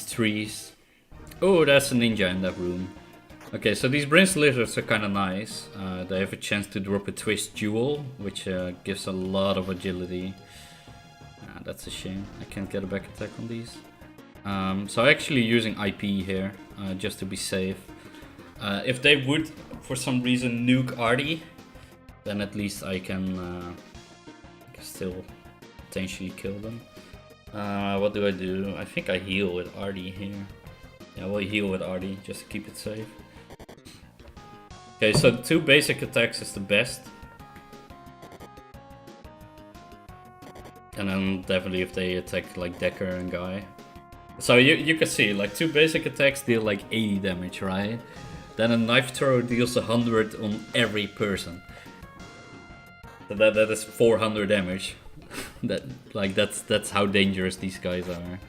trees. Oh, that's a ninja in that room. Okay, so these Brince Lizards are kind of nice. They have a chance to drop a Twist Jewel, which gives a lot of agility. That's a shame. I can't get a back attack on these. So I'm actually using IP here, just to be safe. If they would, for some reason, nuke Artie, then at least I can still potentially kill them. What do? I think I heal with Artie here. Yeah, we'll heal with Artie, just to keep it safe. Okay, so 2 basic attacks is the best. And then definitely if they attack like Decker and Guy. So you can see, like 2 basic attacks deal like 80 damage, right? Then a knife throw deals 100 on every person. So that is 400 damage. That's how dangerous these guys are.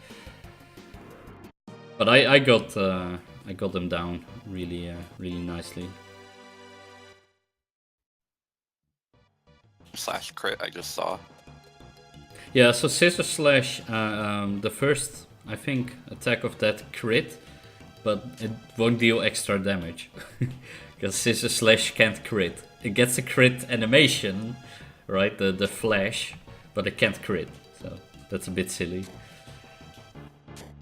But I got them down really nicely. Slash crit I just saw. Yeah, so Scissor Slash, the first, I think, attack of that crit, but it won't deal extra damage. Because Scissor Slash can't crit. It gets a crit animation, right, the flash, but it can't crit. So that's a bit silly.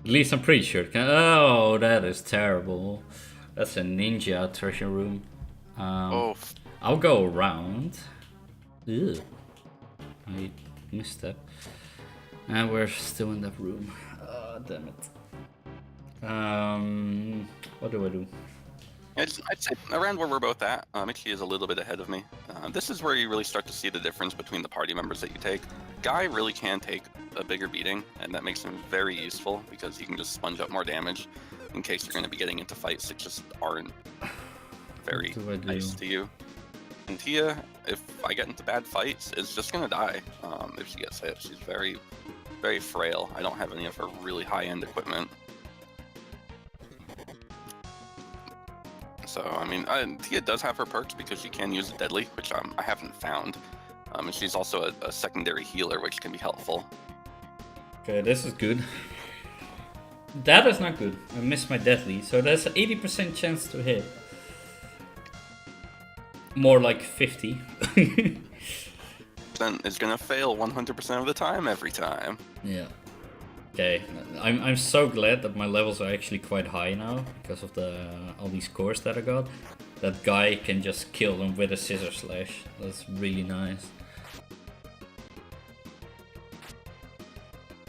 At least I'm pretty sure it can. Oh, that is terrible. That's a ninja treasure room. I'll go around. Ew. I missed that. And we're still in that room. Damn it. What do I do? I'd say around where we're both at, Michie is a little bit ahead of me. This is where you really start to see the difference between the party members that you take. Guy really can take a bigger beating, and that makes him very useful because he can just sponge up more damage in case you're going to be getting into fights that just aren't very nice to you. And Tia, if I get into bad fights, is just going to die if she gets hit. She's very, very frail. I don't have any of her really high-end equipment. So, I mean, Tia does have her perks because she can use Deadly, which I haven't found. And she's also a secondary healer, which can be helpful. Okay, this is good. That is not good. I missed my Deadly, so there's an 80% chance to hit. More like 50. Then it's gonna fail 100% of the time, every time. Yeah. Okay, I'm so glad that my levels are actually quite high now because of all these cores that I got. That Guy can just kill them with a Scissor Slash. That's really nice.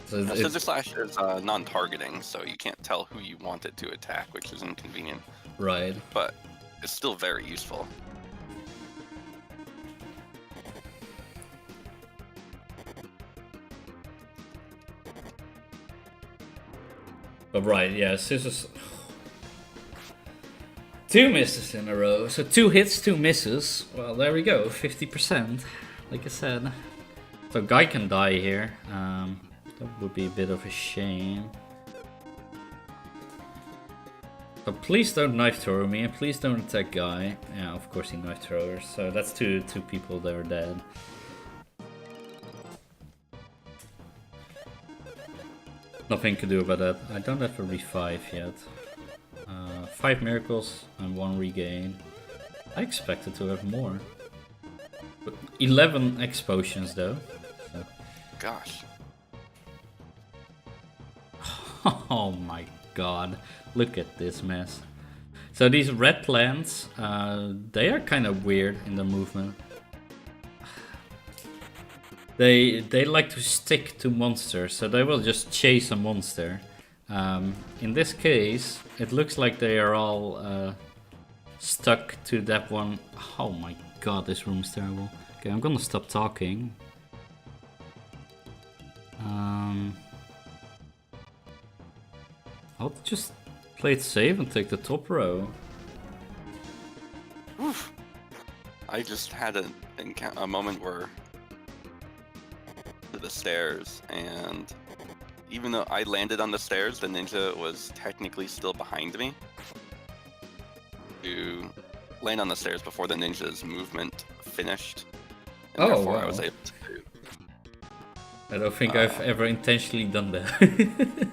So Scissor Slash is non-targeting, so you can't tell who you want it to attack, which is inconvenient. Right. But it's still very useful. But right, yeah, Scissors. 2 misses in a row. So 2 hits, 2 misses. Well, there we go, 50%. Like I said. So Guy can die here. That would be a bit of a shame. So please don't knife throw me, and please don't attack Guy. Yeah, of course he knife throwers. So that's two people that are dead. Nothing to do about that. I don't have a revive yet. 5 miracles and 1 regain. I expected to have more. But 11 X potions though. So. Gosh. Oh my god. Look at this mess. So these red plants, they are kind of weird in their movement. They like to stick to monsters, so they will just chase a monster. In this case, it looks like they are all stuck to that one. Oh my god, this room is terrible. Okay, I'm gonna stop talking. I'll just play it safe and take the top row. Oof. I just had a moment where the stairs, and even though I landed on the stairs, the ninja was technically still behind me. To land on the stairs before the ninja's movement finished, and therefore wow. I was able to do. I don't think I've ever intentionally done that.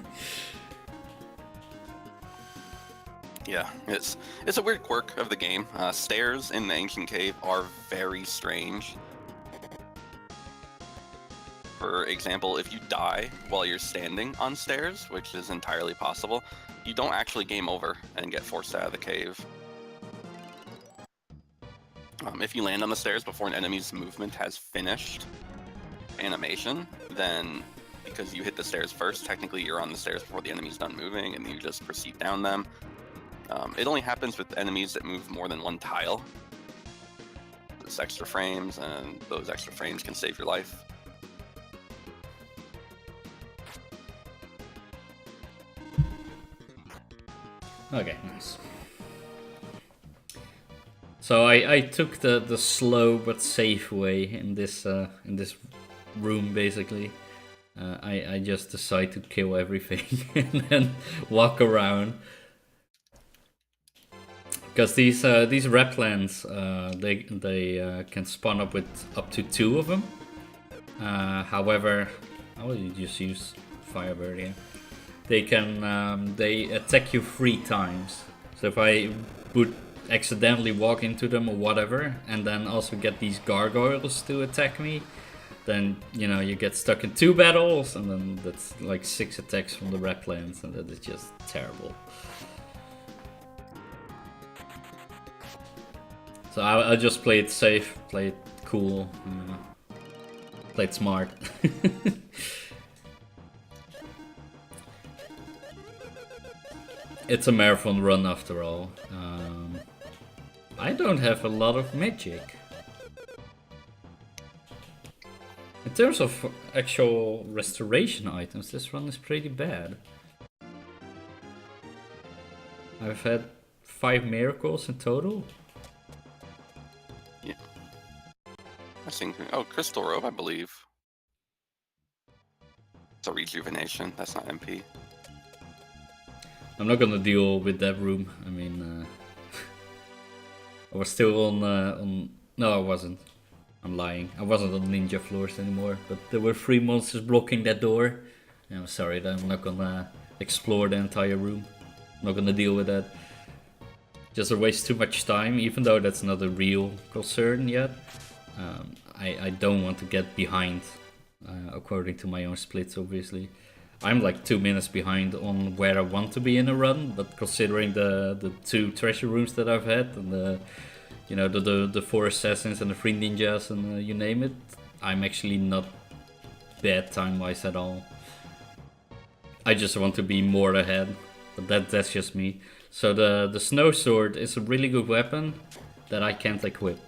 Yeah, it's a weird quirk of the game. Stairs in the ancient cave are very strange. For example, if you die while you're standing on stairs, which is entirely possible, you don't actually game over and get forced out of the cave. If you land on the stairs before an enemy's movement has finished animation, then because you hit the stairs first, technically you're on the stairs before the enemy's done moving, and you just proceed down them. It only happens with enemies that move more than one tile. There's extra frames, and those extra frames can save your life. Okay, nice. So I took the slow but safe way in this room basically. I just decide to kill everything and then walk around. Because these replands, they can spawn up with up to 2 of them. However, I will just use Firebird here. They can they attack you 3 times. So if I would accidentally walk into them or whatever, and then also get these gargoyles to attack me, then you know you get stuck in 2 battles, and then that's like 6 attacks from the replands, and that is just terrible. So I just play it safe, play it cool, play it smart. It's a marathon run after all. I don't have a lot of magic. In terms of actual restoration items, this run is pretty bad. I've had 5 miracles in total. Yeah. I think. Oh, Crystal Robe, I believe. It's a rejuvenation. That's not MP. I'm not gonna deal with that room. I mean, I was still on. No, I wasn't. I'm lying. I wasn't on ninja floors anymore. But there were 3 monsters blocking that door. And I'm sorry that I'm not gonna explore the entire room. I'm not gonna deal with that. Just a waste too much time, even though that's not a real concern yet. I don't want to get behind, according to my own splits, obviously. I'm like 2 minutes behind on where I want to be in a run, but considering the 2 treasure rooms that I've had, and the 4 assassins and the 3 ninjas and you name it, I'm actually not bad time-wise at all. I just want to be more ahead, but that's just me. So the snow sword is a really good weapon that I can't equip.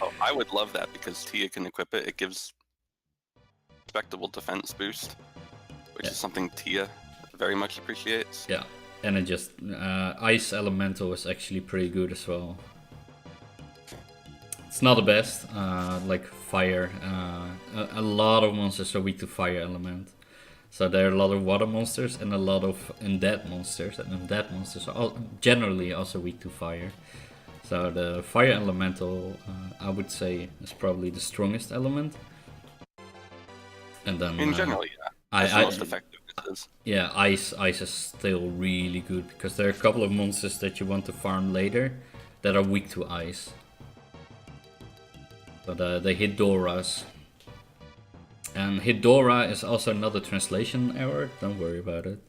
Oh, I would love that because Tia can equip it. It gives respectable defense boost, which is something Tia very much appreciates. Yeah, and it just Ice Elemental is actually pretty good as well. It's not the best, like Fire. A lot of monsters are weak to Fire Element. So there are a lot of water monsters and a lot of undead monsters, and undead monsters are generally also weak to fire. So the fire elemental, I would say, is probably the strongest element. And then in general, yeah, that's the most effective. Yeah, ice is still really good because there are a couple of monsters that you want to farm later that are weak to ice. But they hit Doras. And Hidora is also another translation error, don't worry about it.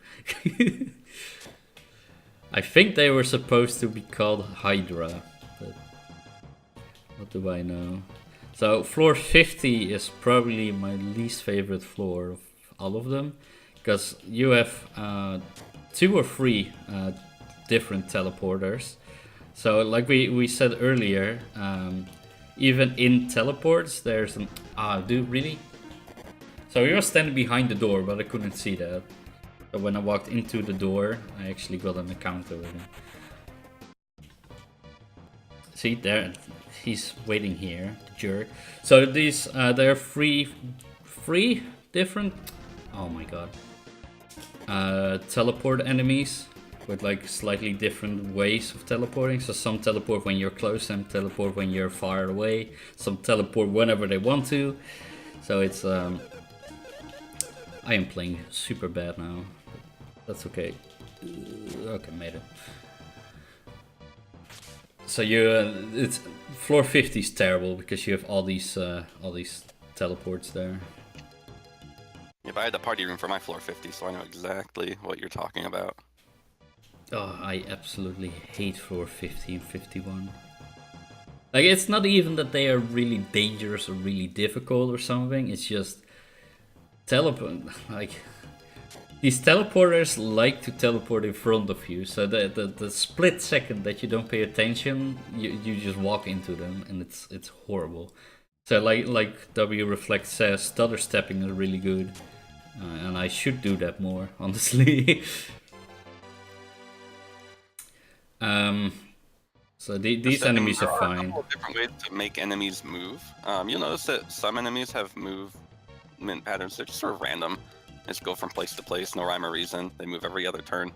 I think they were supposed to be called Hydra, but what do I know? So floor 50 is probably my least favorite floor of all of them, because you have 2 or 3 different teleporters. So like we said earlier, even in teleports there's an... dude, really? So he was standing behind the door, but I couldn't see that. So when I walked into the door, I actually got an encounter with him. See, there, he's waiting here, the jerk. So these, there are three different, oh my god, teleport enemies with like slightly different ways of teleporting. So some teleport when you're close, some teleport when you're far away, some teleport whenever they want to. So it's I am playing super bad now, but that's okay. Okay, made it. So it's floor 50 is terrible because you have all these teleports there. Yeah, but I had the party room for my floor 50, so I know exactly what you're talking about. Oh, I absolutely hate floor 50 and 51. Like, it's not even that they are really dangerous or really difficult or something, it's just like, these teleporters like to teleport in front of you, so the split second that you don't pay attention, you just walk into them, and it's horrible. So like W Reflect says, stutter stepping is really good, and I should do that more, honestly. So these enemies are fine. There are a couple of different ways to make enemies move. You'll notice that some enemies have movement patterns. They're just sort of random. They just go from place to place, no rhyme or reason. They move every other turn.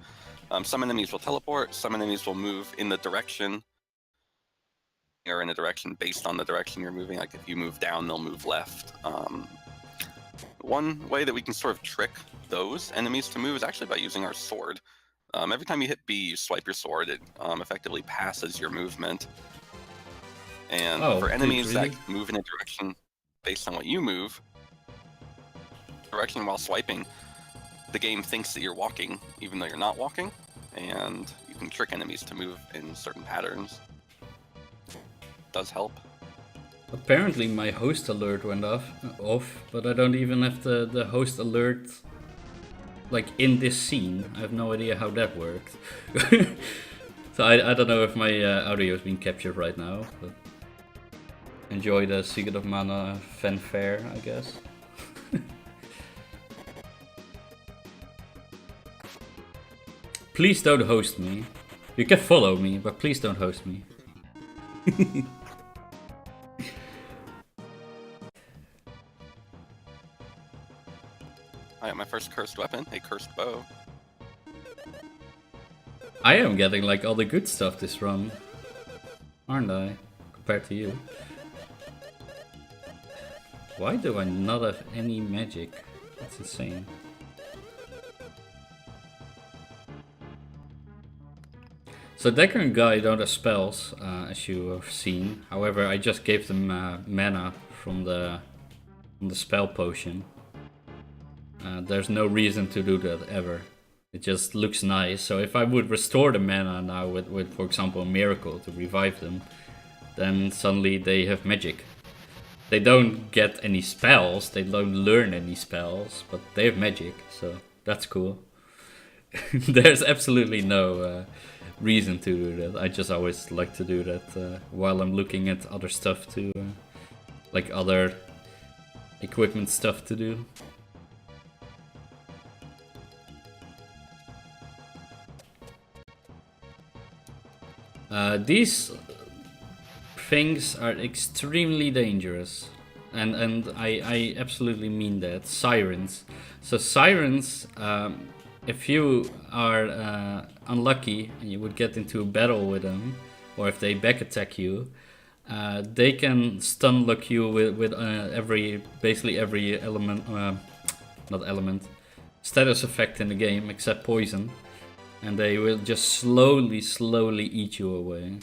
Some enemies will teleport. Some enemies will move in the direction or in a direction based on the direction you're moving. Like if you move down, they'll move left. One way that we can sort of trick those enemies to move is actually by using our sword. Every time you hit B, you swipe your sword. It effectively passes your movement. And for enemies that move in a direction based on what you move, direction while swiping, the game thinks that you're walking, even though you're not walking, and you can trick enemies to move in certain patterns. Does help. Apparently my host alert went off, but I don't even have the host alert like in this scene. I have no idea how that worked. So I don't know if my audio is being captured right now, but enjoy the Secret of Mana fanfare, I guess. Please don't host me. You can follow me, but please don't host me. I got my first cursed weapon, a cursed bow. I am getting like all the good stuff this run, aren't I? Compared to you. Why do I not have any magic? That's insane. So Decker and Guy don't have spells, as you have seen. However, I just gave them mana from the spell potion. There's no reason to do that ever. It just looks nice. So if I would restore the mana now with for example, a miracle to revive them, then suddenly they have magic. They don't get any spells, they don't learn any spells, but they have magic, so that's cool. There's absolutely no reason to do that. I just always like to do that while I'm looking at other stuff too, like other equipment stuff to do. These things are extremely dangerous, and I absolutely mean that. Sirens. So sirens, if you are unlucky and you would get into a battle with them, or if they back attack you, they can stun lock you with basically every element, not element, status effect in the game except poison. And they will just slowly eat you away.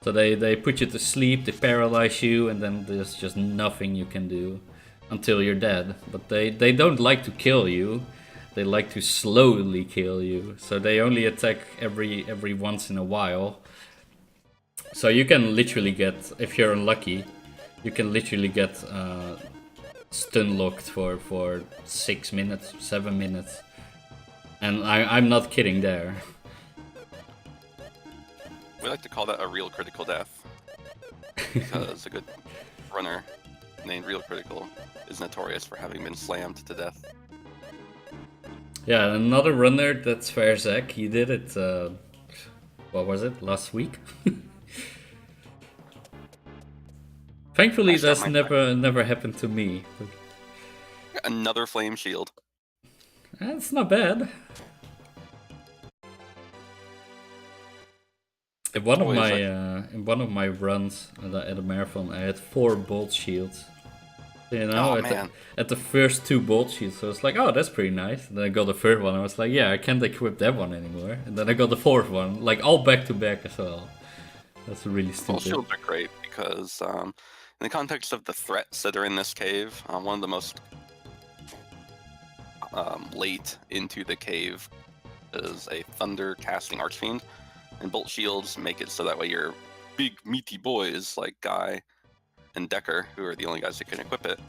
So they put you to sleep, they paralyze you, and then there's just nothing you can do until you're dead. But they don't like to kill you, they like to slowly kill you. So they only attack every once in a while. So you can literally get, if you're unlucky, you can literally get stun locked for 6 minutes, 7 minutes. And I'm not kidding there. We like to call that a real critical death. Because a good runner named Real Critical is notorious for having been slammed to death. Yeah, another runner that's Verzek, he did it, what was it, last week? Thankfully that's never happened to me. But... Another flame shield. That's not bad. In one of my runs at a marathon, I had 4 bolt shields. You know, Oh, at man. the first 2 bolt sheets, I was like, oh, that's pretty nice. And then I got the third one, I was like, yeah, I can't equip that one anymore. And then I got the fourth one, like all back to back as well. That's really Full stupid. shields are great because, in the context of the threats that are in this cave, one of the most late into the cave is a thunder casting archfiend, and bolt shields make it so that way your big meaty boys like Guy and Decker, who are the only guys that can equip it,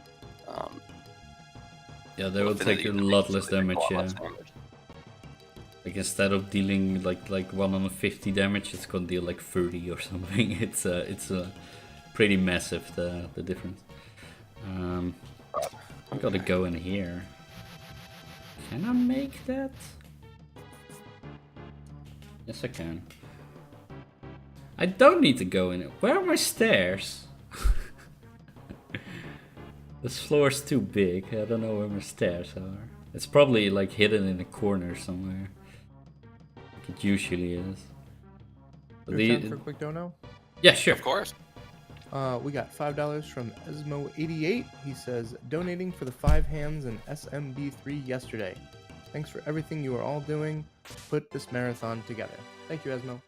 Yeah, they will take a lot less damage, yeah. damage. Like instead of dealing like 150 damage, it's gonna deal like 30 or something. It's pretty massive, the difference. I gotta go in here. Can I make that? Yes, I can. I don't need to go in it. Where are my stairs? This floor is too big. I don't know where my stairs are. It's probably like hidden in a corner somewhere. Like it usually is. But Your time for a quick dono? Yeah, sure. Of course. We got $5 from Esmo88. He says, donating for the 5 hands and SMB3 yesterday. Thanks for everything you are all doing. Put this marathon together. Thank you, Esmo.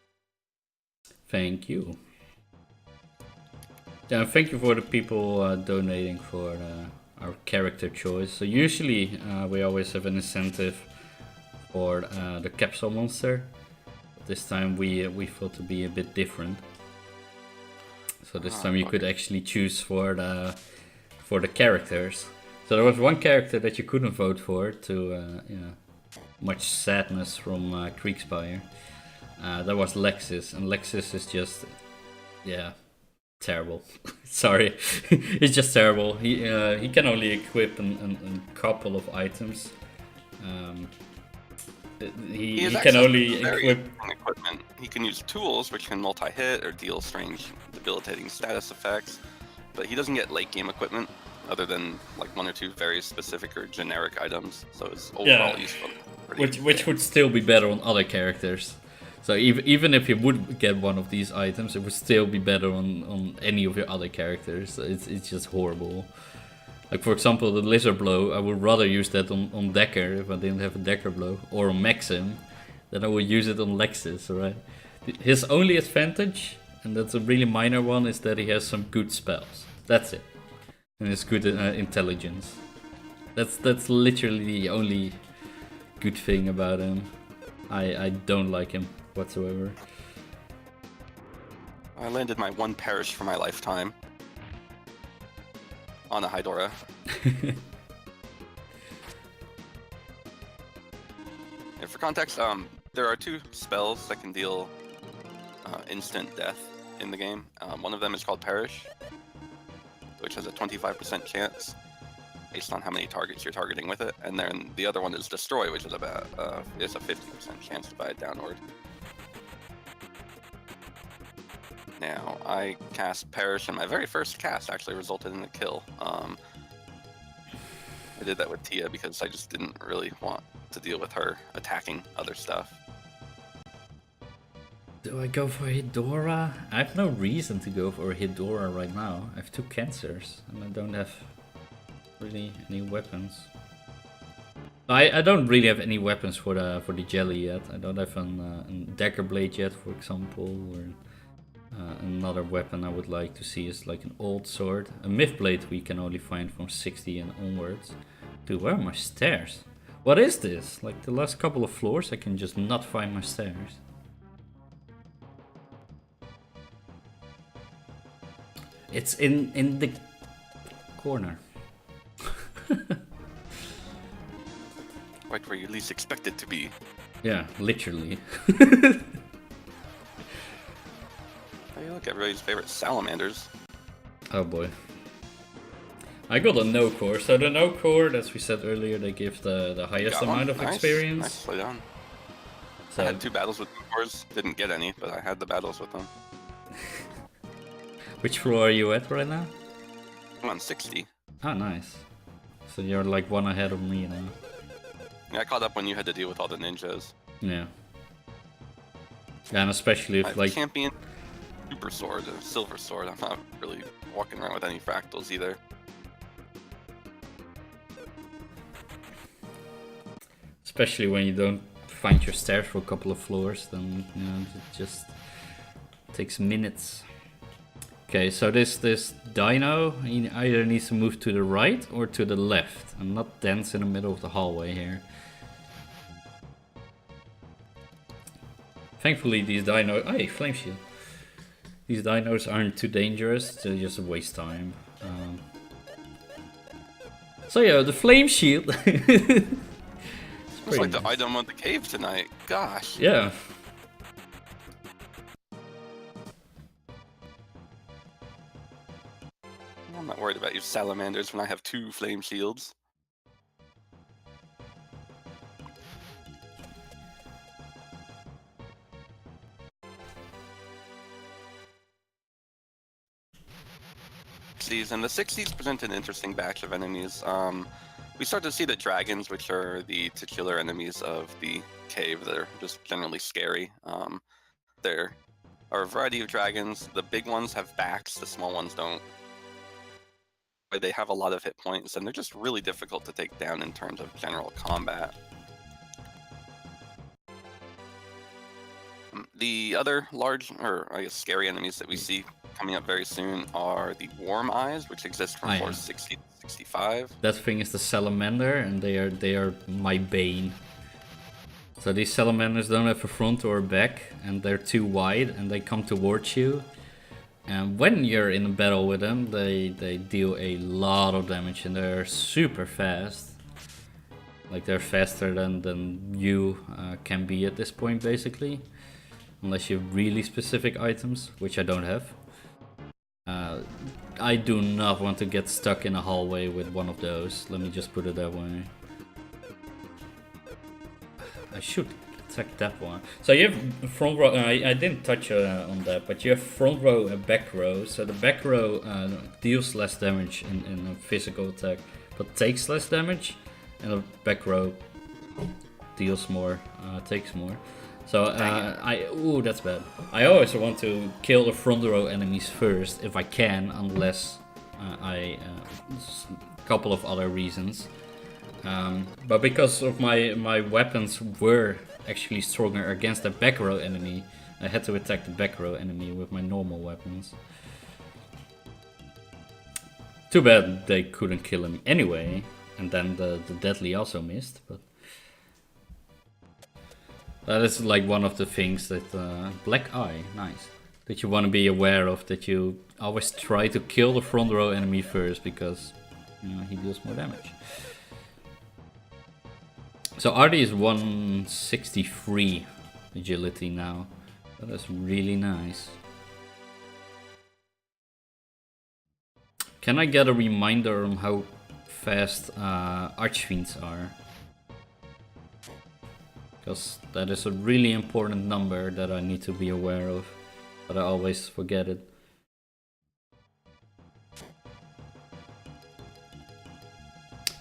Thank you. Yeah, thank you for the people donating for our character choice. So usually we always have an incentive for the capsule monster. But this time we thought to be a bit different. So this time you could actually choose for the characters. So there was one character that you couldn't vote for to much sadness from Kriegspire. That was Lexus, and Lexus is just terrible. Sorry, it's just terrible. He can only equip a couple of items. He can only equip equipment. He can use tools, which can multi-hit or deal strange, debilitating status effects, but he doesn't get late game equipment other than like 1 or 2 very specific or generic items. So it's overall useful. Which would still be better on other characters. So even if you would get one of these items, it would still be better on any of your other characters. It's just horrible. Like for example, the Lizard Blow, I would rather use that on Decker if I didn't have a Decker Blow, or on Maxim, then I would use it on Lexus, alright? His only advantage, and that's a really minor one, is that he has some good spells. That's it. And his good intelligence. That's literally the only good thing about him. I don't like him whatsoever. I landed my 1 parish for my lifetime on a Hydora. And for context, there are 2 spells that can deal instant death in the game. One of them is called Perish, which has a 25% chance based on how many targets you're targeting with it, and then the other one is Destroy, which is about is a 50% chance to buy it downward. Now, I cast Perish, and my very first cast actually resulted in a kill. I did that with Tia because I just didn't really want to deal with her attacking other stuff. Do I go for Hidora? I have no reason to go for Hidora right now. I have 2 cancers, and I don't have really any weapons. I don't really have any weapons for the jelly yet. I don't have a dagger blade yet, for example, or another weapon I would like to see is like an old sword. A myth blade we can only find from 60 and onwards. Dude, where are my stairs? What is this? Like the last couple of floors I can just not find my stairs. It's in the corner. Right where you least expect it to be. Yeah, literally. Hey, look, everybody's favorite salamanders. Oh boy. I got a no core. So the no core, as we said earlier, they give the highest amount of experience. Nicely done. So I had 2 battles with no cores, didn't get any, but I had the battles with them. Which floor are you at right now? I'm on 60. Oh, nice. So you're like 1 ahead of me now. Yeah, I caught up when you had to deal with all the ninjas. Yeah. And especially if like champion super sword and silver sword. I'm not really walking around with any fractals either. Especially when you don't find your stairs for a couple of floors, then you know it just takes minutes. Okay, so this dino, he either needs to move to the right or to the left, and not dance in the middle of the hallway here. Thankfully these dinos... Hey, flame shield. These dinos aren't too dangerous, they're just a waste time. So yeah, the flame shield. It's like the item of the cave tonight. Gosh. Yeah. I'm not worried about your salamanders when I have 2 flame shields. And the 60s present an interesting batch of enemies. We start to see the dragons, which are the titular enemies of the cave. They're just generally scary. There are a variety of dragons. The big ones have backs, the small ones don't. They have a lot of hit points, and they're just really difficult to take down in terms of general combat. The other large, or I guess scary enemies that we see coming up very soon are the Worm Eyes, which exist from floors 60 to 65. That thing is the salamander, and they are my bane. So these salamanders don't have a front or a back, and they're too wide, and they come towards you. And when you're in a battle with them, they deal a lot of damage, and they're super fast. Like they're faster than you can be at this point, basically. Unless you have really specific items, which I don't have. I do not want to get stuck in a hallway with one of those. Let me just put it that way. I should attack that one. So you have front row. I didn't touch on that, but you have front row and back row. So the back row deals less damage in a physical attack, but takes less damage, and the back row deals more, takes more. So ooh, that's bad. I always want to kill the front row enemies first if I can, unless a couple of other reasons. But because of my weapons were actually stronger against the back row enemy, I had to attack the back row enemy with my normal weapons. Too bad they couldn't kill him anyway, and then the deadly also missed, but that is like one of the things that black eye, nice, that you want to be aware of, that you always try to kill the front row enemy first, because you know, he deals more damage. So Artie is 163 agility now. That is really nice. Can I get a reminder on how fast Archfiends are? Because that is a really important number that I need to be aware of, but I always forget it.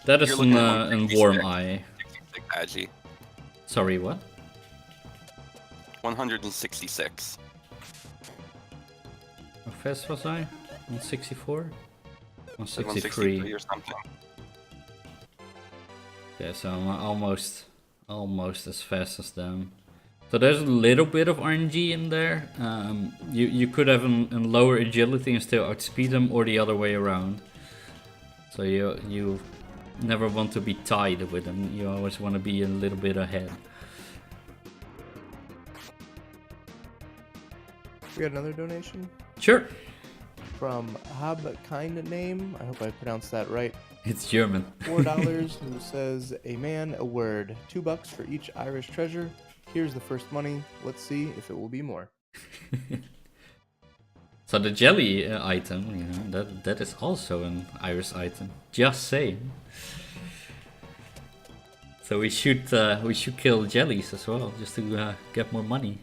That is an Worm Eye. Sorry, what? 166. How fast was I? 164? 163 or something. Yeah, so I'm almost as fast as them. So there's a little bit of RNG in there. You could have a lower agility and still outspeed them, or the other way around. So you never want to be tied with them. You always want to be a little bit ahead. We got another donation? Sure. From Hab Kind Name. I hope I pronounced that right. It's German. $4 who says, a man, a word. $2 for each Irish treasure. Here's the first money. Let's see if it will be more. So the jelly item, you know, that is also an Irish item. Just saying. So we should kill jellies as well, just to get more money.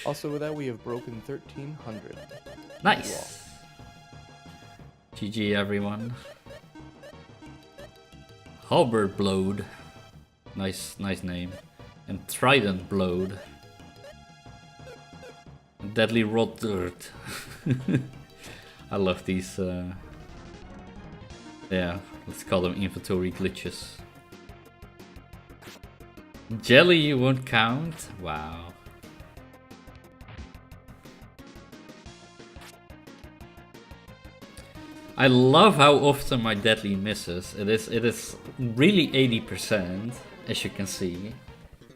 Also with that, we have broken 1,300. Nice. GG everyone. Halberd Blowed. Nice name. And Trident Blowed. Deadly Rot Dirt. I love these, yeah, let's call them inventory glitches. Jelly you won't count? Wow. I love how often my deadly misses. It is really 80%, as you can see.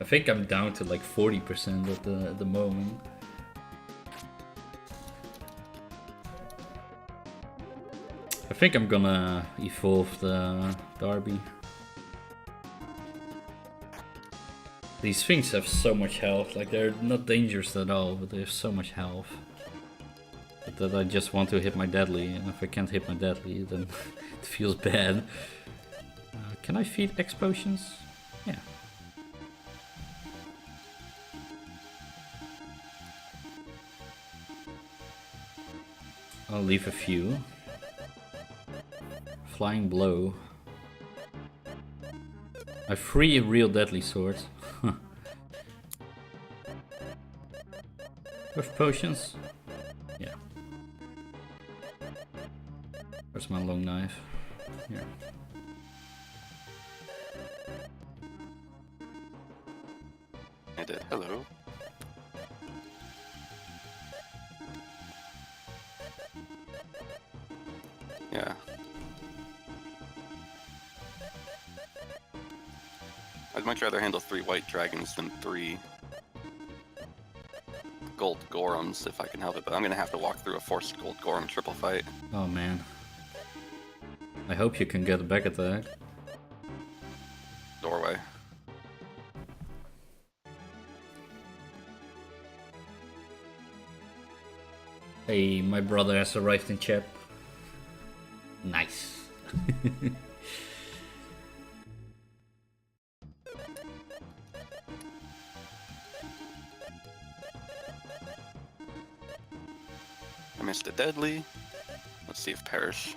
I think I'm down to like 40% at the moment. I think I'm gonna evolve the Derby. These things have so much health, like they're not dangerous at all, but they have so much health. But that I just want to hit my deadly, and if I can't hit my deadly, then it feels bad. Can I feed explosions? Yeah. I'll leave a few. Flying blow. I have 3 real deadly swords. With potions? Yeah. Where's my long knife? Here. I did. Hello. Yeah. I'd much rather handle 3 white dragons than 3 gold Gorums if I can help it, but I'm gonna have to walk through a forced gold Gorum triple fight. Oh man. I hope you can get a back attack. Doorway. Hey, my brother has arrived in chat. Nice. I missed a deadly. Let's see if Perish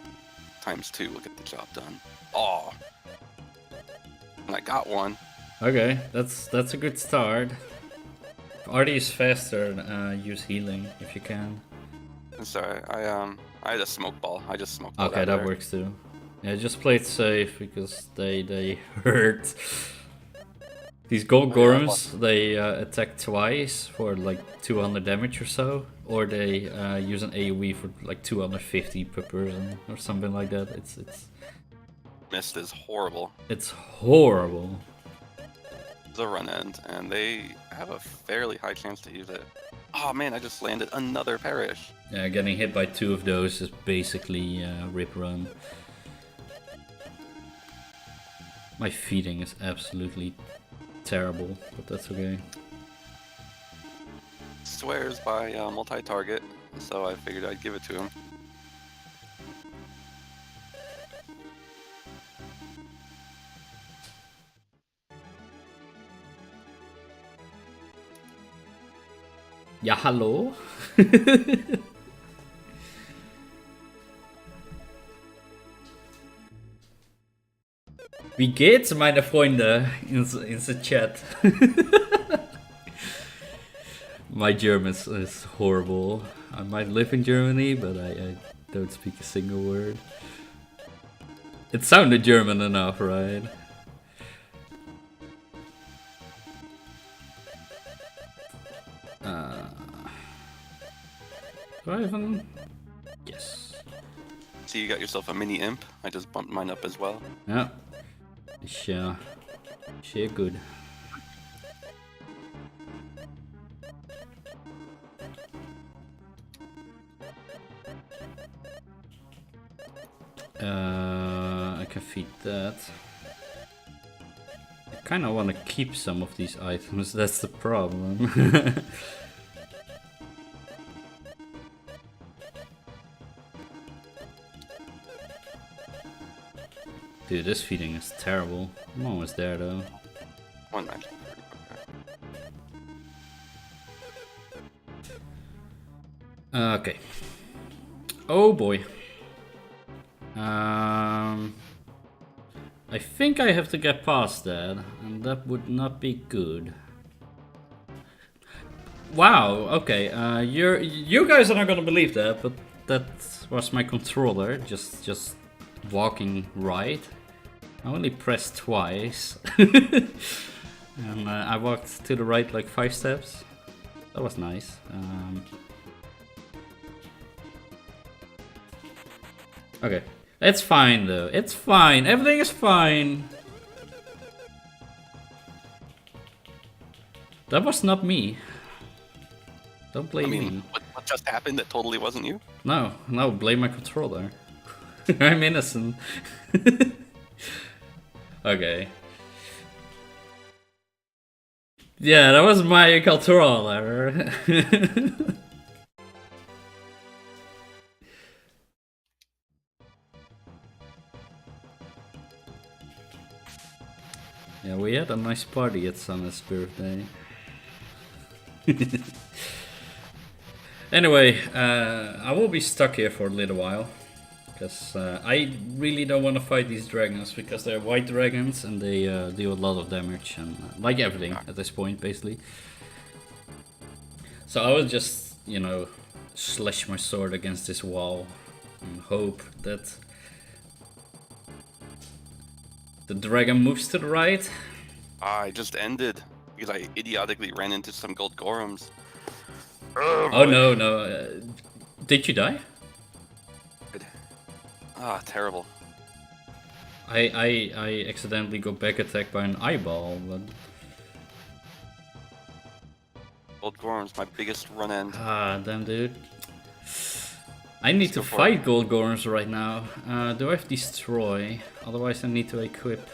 ×2 will get the job done. Oh, and I got one. Okay, that's a good start. Artie is faster. Use healing if you can. I'm sorry, I had a smoke ball. I just smoked. Okay, that works too. Yeah, just play it safe because they hurt. These gold Gorums, they attack twice for like 200 damage or so, or they use an AoE for like 250 per person or something like that. It's Mist is horrible. It's horrible. It's a run end, and they have a fairly high chance to use it. Oh man, I just landed another Perish. Yeah, getting hit by 2 of those is basically rip run. My feeding is absolutely terrible, but that's okay. Swears by multi-target, so I figured I'd give it to him. Ja, hallo? Wie geht's, meine Freunde? In the chat. My German is horrible. I might live in Germany, but I don't speak a single word. It sounded German enough, right? Do I even? Yes. See, you got yourself a mini imp. I just bumped mine up as well. Yeah. Sure. Sure good. I can feed that. I kind of want to keep some of these items, that's the problem. Dude, this feeding is terrible. I'm almost there though. One match. Okay. Oh boy. I think I have to get past that, and that would not be good. Wow. Okay. You guys are not gonna believe that, but that was my controller just walking right. I only pressed twice. And I walked to the right like 5 steps. That was nice. Okay. It's fine though. It's fine. Everything is fine. That was not me. Don't blame me. What just happened that totally wasn't you? No, blame my controller. I'm innocent. Okay. Yeah, that was my controller. Yeah, we had a nice party at Sana's birthday. Anyway, I will be stuck here for a little while. Because I really don't want to fight these dragons, because they're white dragons and they deal a lot of damage, and like everything at this point, basically. So I will just, you know, slash my sword against this wall and hope that the dragon moves to the right. I just ended because I idiotically ran into some gold golems. Oh no. Did you die? Ah, terrible. I accidentally got back attacked by an eyeball, but... Gold golems, my biggest run end. Ah, damn dude. I need to Go for fight gold golems right now. Do I have destroy? Otherwise I need to equip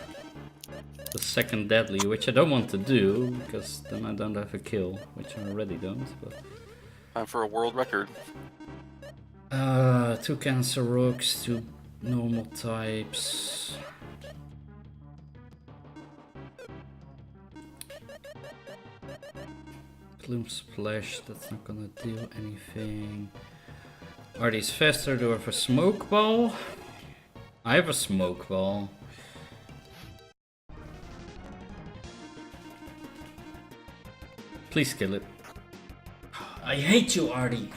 the second deadly, which I don't want to do, because then I don't have a kill, which I already don't, but... Time for a world record. 2 cancer rocks, 2 normal types. Plume splash, that's not gonna do anything. Are these faster? Do I have a smoke ball? I have a smoke ball. Please kill it. I hate you, Artie.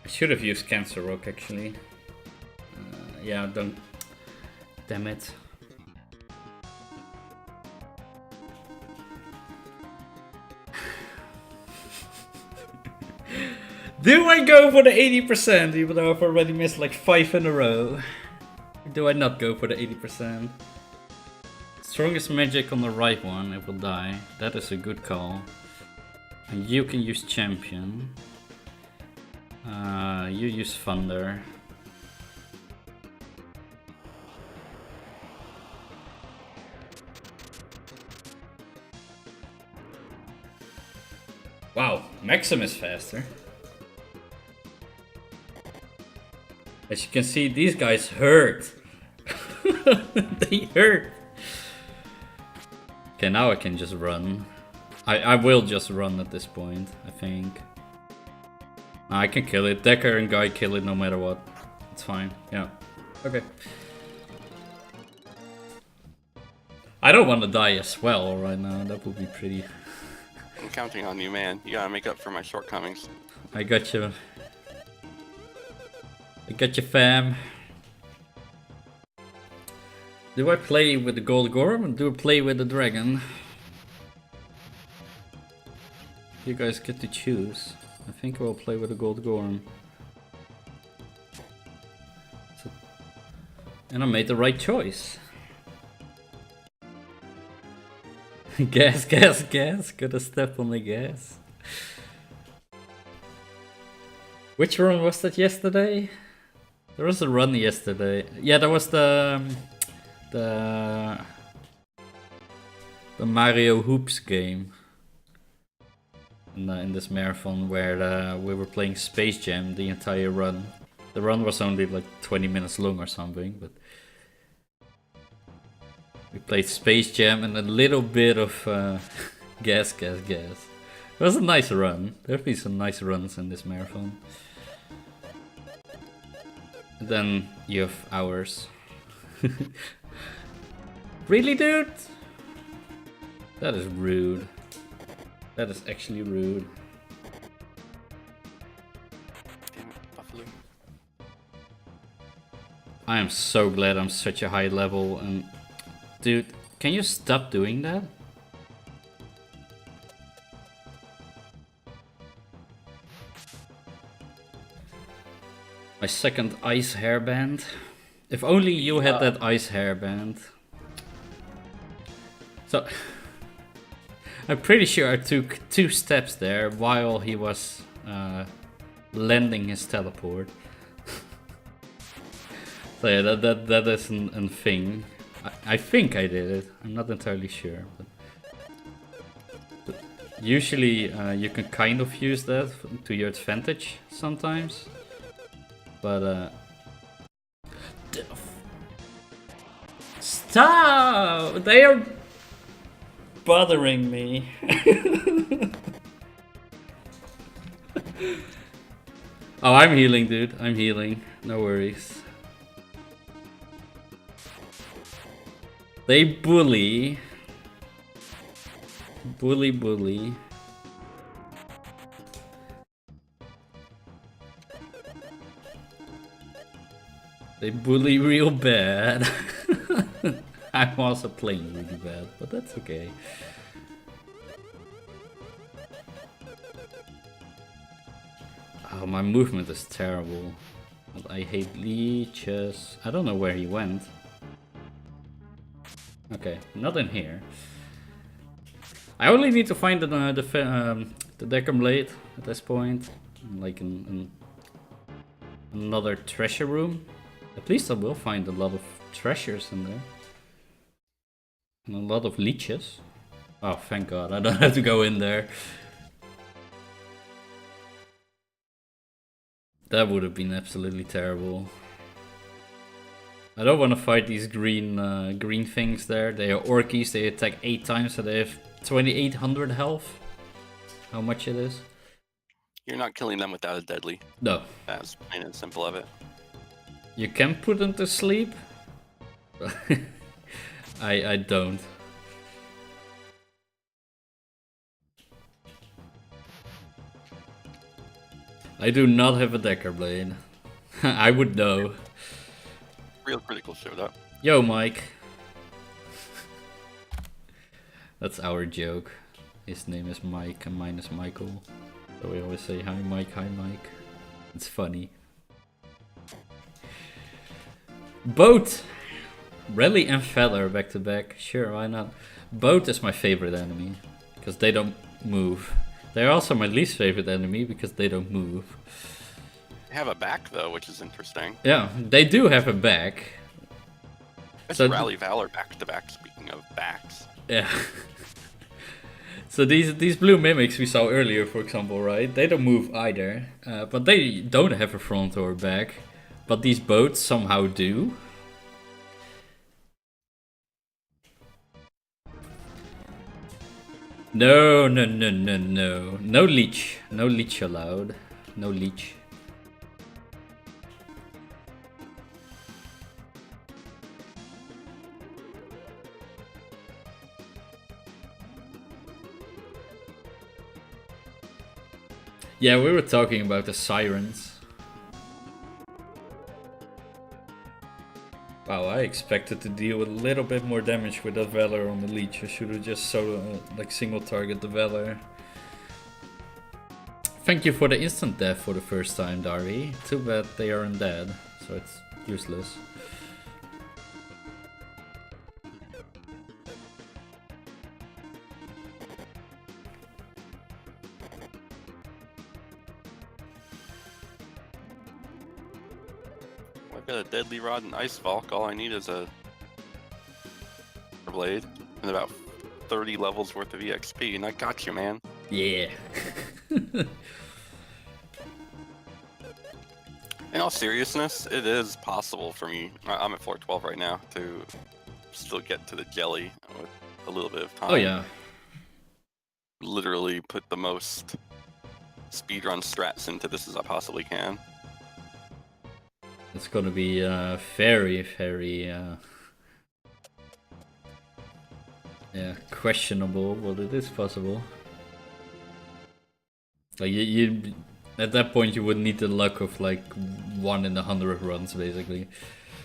I should have used Cancer Rock actually. Yeah, don't. Damn it. Do I go for the 80% even though I've already missed like 5 in a row? Or do I not go for the 80%? Strongest magic on the right one, it will die. That is a good call. And you can use champion. You use thunder. Wow, Maxim is faster. As you can see, these guys hurt. They hurt. Okay, now I can just run. I will just run at this point, I think. I can kill it. Decker and Guy kill it no matter what. It's fine. Yeah. Okay. I don't want to die as well right now. That would be pretty... I'm counting on you, man. You gotta make up for my shortcomings. I got you. I got you, fam. Do I play with the gold gorm or do I play with the dragon? You guys get to choose. I think I will play with the gold gorm. So, and I made the right choice. Gas, gas, gas. Gotta step on the gas. Which run was that yesterday? There was a run yesterday. Yeah, that was the Mario Hoops game. In this marathon where we were playing Space Jam the entire run. The run was only like 20 minutes long or something, but we played Space Jam and a little bit of gas, gas, gas. It was a nice run. There've been some nice runs in this marathon. And then you have hours. Really, dude? That is rude. That is actually rude. Damn it, Buffalo. I am so glad I'm such a high level. And dude, can you stop doing that? My second ice hairband. If only you had that ice hairband. So, I'm pretty sure I took 2 steps there while he was landing his teleport. So yeah, that is a thing. I think I did it. I'm not entirely sure. But usually you can kind of use that to your advantage sometimes. But stop! They are bothering me. Oh, I'm healing, dude. I'm healing. No worries. They bully. Bully. They bully real bad. I'm also playing really bad, but that's okay. Oh, my movement is terrible. I hate leeches. I don't know where he went. Okay, not in here. I only need to find the Decker Blade at this point. Like in another treasure room. At least I will find a lot of treasures in there. And a lot of leeches. Oh, thank God, I don't have to go in there. That would have been absolutely terrible. I don't want to fight these green things there. They are orkies, they attack 8 times, so they have 2800 health. How much it is? You're not killing them without a deadly. No. That's plain and simple of it. You can put them to sleep. I don't. I do not have a Decker Blade. I would know. Real critical showed up. Yo, Mike. That's our joke. His name is Mike and mine is Michael. So we always say hi Mike, hi Mike. It's funny. Boat! Rally and Feather back to back. Sure, why not? Boat is my favorite enemy. Because they don't move. They're also my least favorite enemy because they don't move. They have a back though, which is interesting. Yeah, they do have a back. It's So Rally Valor back to back, speaking of backs. yeah. So these blue mimics we saw earlier, for example, right? They don't move either, but they don't have a front or back. But these boats somehow do. No. No leech. No leech allowed. No leech. Yeah, we were talking about the sirens. Wow, I expected to deal with a little bit more damage with that Valor on the leech. I should have just solo, like single target the Valor. Thank you for the instant death for the first time, Darby. Too bad they are undead, so it's useless. I've got a Deadly Rod and Ice Valk. All I need is a blade and about 30 levels worth of EXP, and I got you, man. Yeah. In all seriousness, it is possible for me. I'm at 412 right now to still get to the jelly with a little bit of time. Oh yeah. Literally put the most speedrun strats into this as I possibly can. It's gonna be very, yeah, questionable, but it is possible. Like you at that point you would need the luck of like 1 in 100 runs, basically.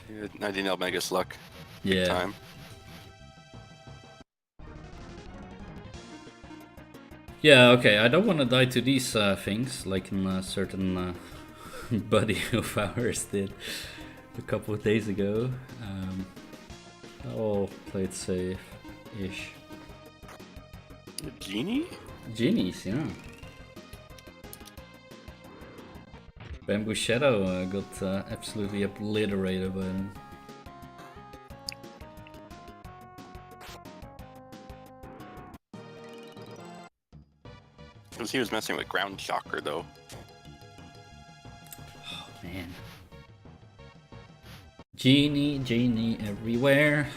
I didn't know Mega's luck. Yeah. Time. Yeah, okay, I don't want to die to these things, like in a certain buddy of ours did a couple of days ago. I'll play it safe-ish. The genie? Genies, yeah. Bamboo Shadow got absolutely obliterated by them. Because he was messing with Ground Shocker, though. Oh, man. Genie everywhere.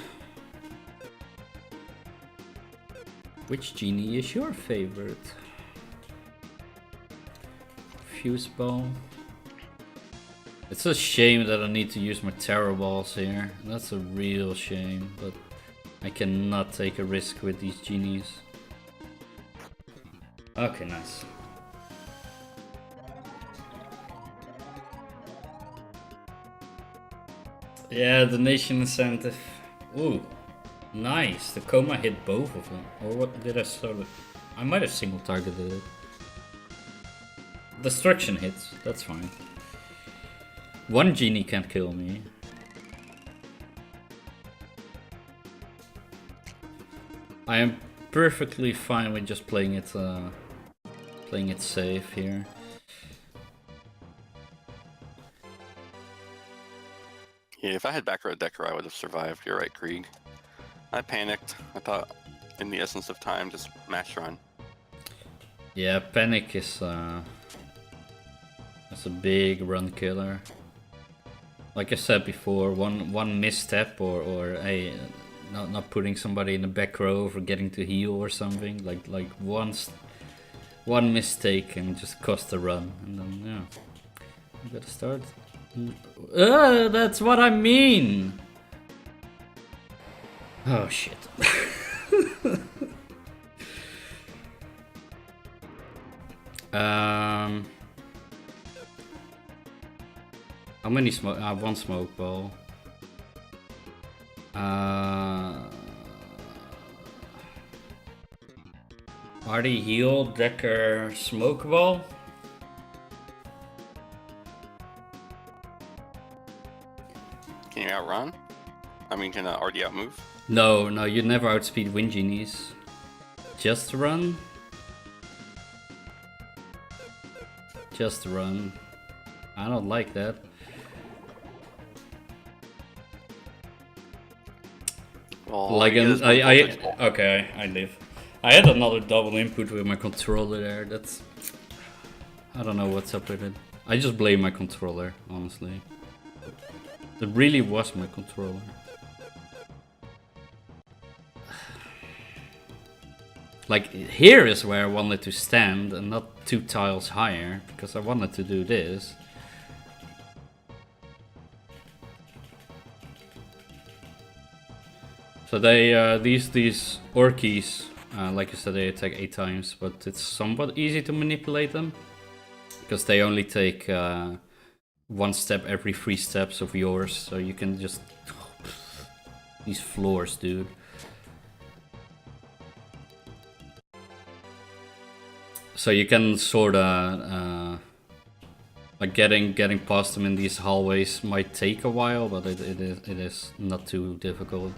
Which genie is your favorite? Fuse ball. It's a shame that I need to use my terror balls here. That's a real shame, but I cannot take a risk with these genies. Okay, nice. Yeah, donation incentive. Ooh, nice. The coma hit both of them. Or what did I sort of... I might have single targeted it. Destruction hits, that's fine. One genie can't kill me. I am perfectly fine with just playing it safe here. Yeah, if I had back row Decker, I would have survived. You're right, Krieg. I panicked. I thought, in the essence of time, just mash run. Yeah, panic is that's a big run killer. Like I said before, one misstep or a not putting somebody in the back row for getting to heal or something, like one mistake can just cost a run, and then yeah, you gotta start. That's what I mean. Oh shit. How many smoke? I have one smoke ball. Party heal, Decker, smoke ball. Can you outrun? I mean, can already outmove? No, you never outspeed wind genies. Just run. Just run. I don't like that. Well, Like okay, I live. I had another double input with my controller there. That's, I don't know what's up with it. I just blame my controller, honestly. It really was my controller. Like, here is where I wanted to stand and not 2 tiles higher, because I wanted to do this. So they, these Orkies, like I said, they attack 8 times, but it's somewhat easy to manipulate them. Because they only take 1 step every 3 steps of yours, so you can just... These floors, dude. So you can sorta... like getting past them in these hallways might take a while, but it is not too difficult.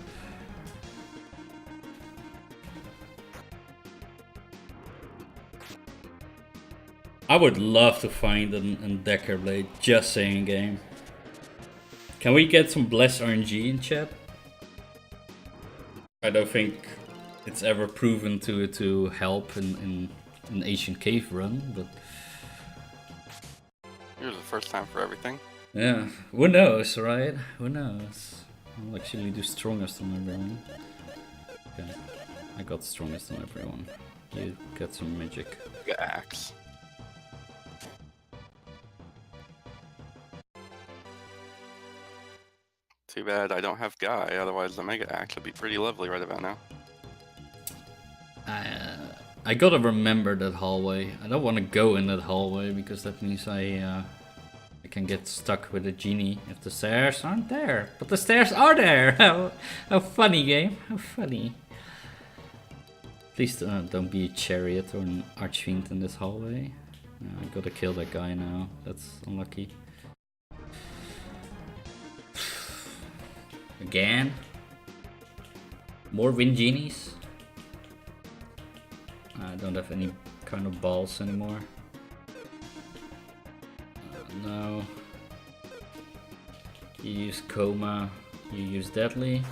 I would love to find a Decker Blade, just saying game. Can we get some Bless RNG in chat? I don't think it's ever proven to help in an Ancient Cave run, but... Here's the first time for everything. Yeah, who knows, right? Who knows? I'll actually do strongest on everyone. Okay, I got strongest on everyone. You get some magic. Mega Axe. Too bad I don't have Guy, otherwise the Mega Axe would be pretty lovely right about now. I gotta remember that hallway. I don't want to go in that hallway because that means I can get stuck with a genie if the stairs aren't there. But the stairs are there! How funny, game. How funny. Please don't be a chariot or an archfiend in this hallway. I gotta kill that guy now. That's unlucky. Again? More wind genies? I don't have any kind of balls anymore. No. You use coma. You use deadly.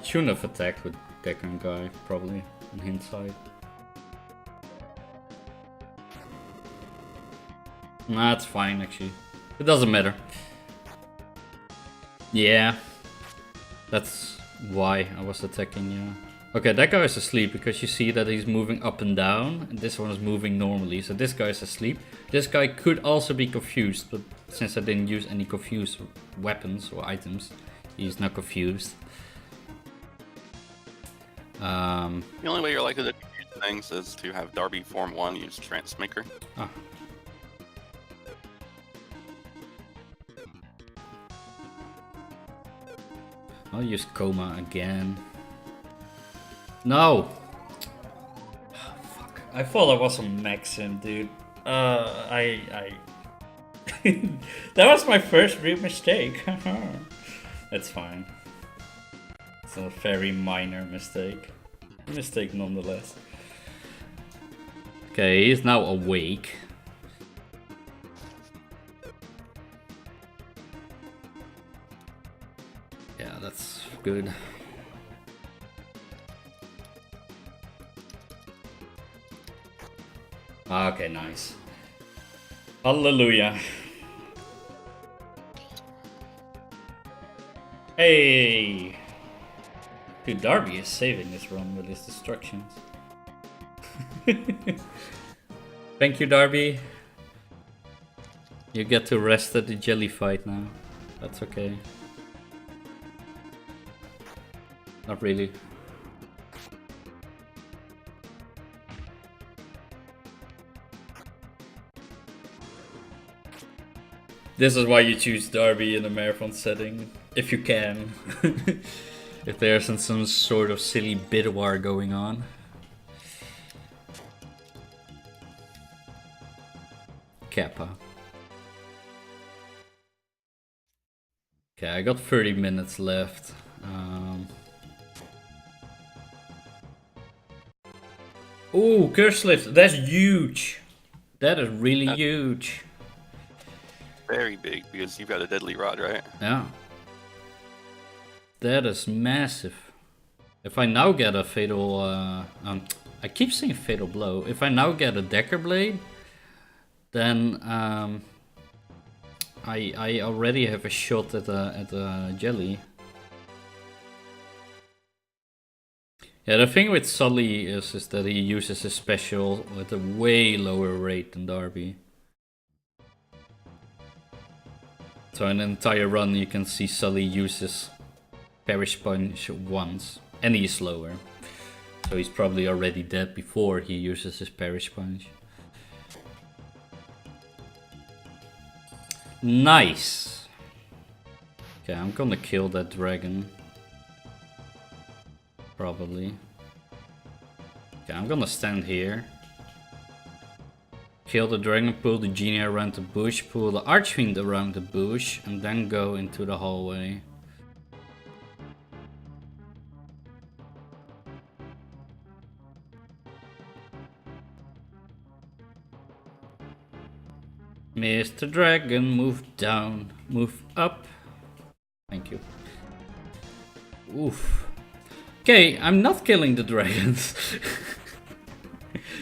Shouldn't have attacked with Decker and Guy, probably, on hindsight. Nah, it's fine actually. It doesn't matter. Yeah. That's why I was attacking you. Okay, that guy is asleep because you see that he's moving up and down, and this one is moving normally. So this guy is asleep. This guy could also be confused, but since I didn't use any confused weapons or items, he's not confused. The only way you're likely to confuse things is to have Darby form 1 use Transmaker. Ah. I'll use coma again. No! Oh, fuck. I thought I was a Maxim, dude. That was my first real mistake. That's fine. It's a very minor mistake. Mistake nonetheless. Okay, he's now awake. Yeah, that's good. Okay, nice. Hallelujah. Hey! Dude, Darby is saving this run with his destructions. Thank you, Darby. You get to rest at the jelly fight now. That's okay. Not really. This is why you choose Darby in a marathon setting, if you can. If there isn't some sort of silly bid war going on. Kappa. Okay, I got 30 minutes left. Ooh, curse lift, that's huge. That is really huge. Very big, because you've got a deadly rod, right? Yeah. That is massive. If I now get a fatal... I keep saying fatal blow. If I now get a Decker blade, then I already have a shot at a jelly. Yeah, the thing with Sully is that he uses his special at a way lower rate than Darby. So in an entire run you can see Sully uses Perish Punch once, and he's slower. So he's probably already dead before he uses his Perish Punch. Nice! Okay, I'm gonna kill that dragon. Probably. Okay, I'm gonna stand here. Kill the dragon, pull the genie around the bush, pull the archfiend around the bush, and then go into the hallway. Mr. Dragon, move down, move up. Thank you. Oof. Okay, I'm not killing the dragons.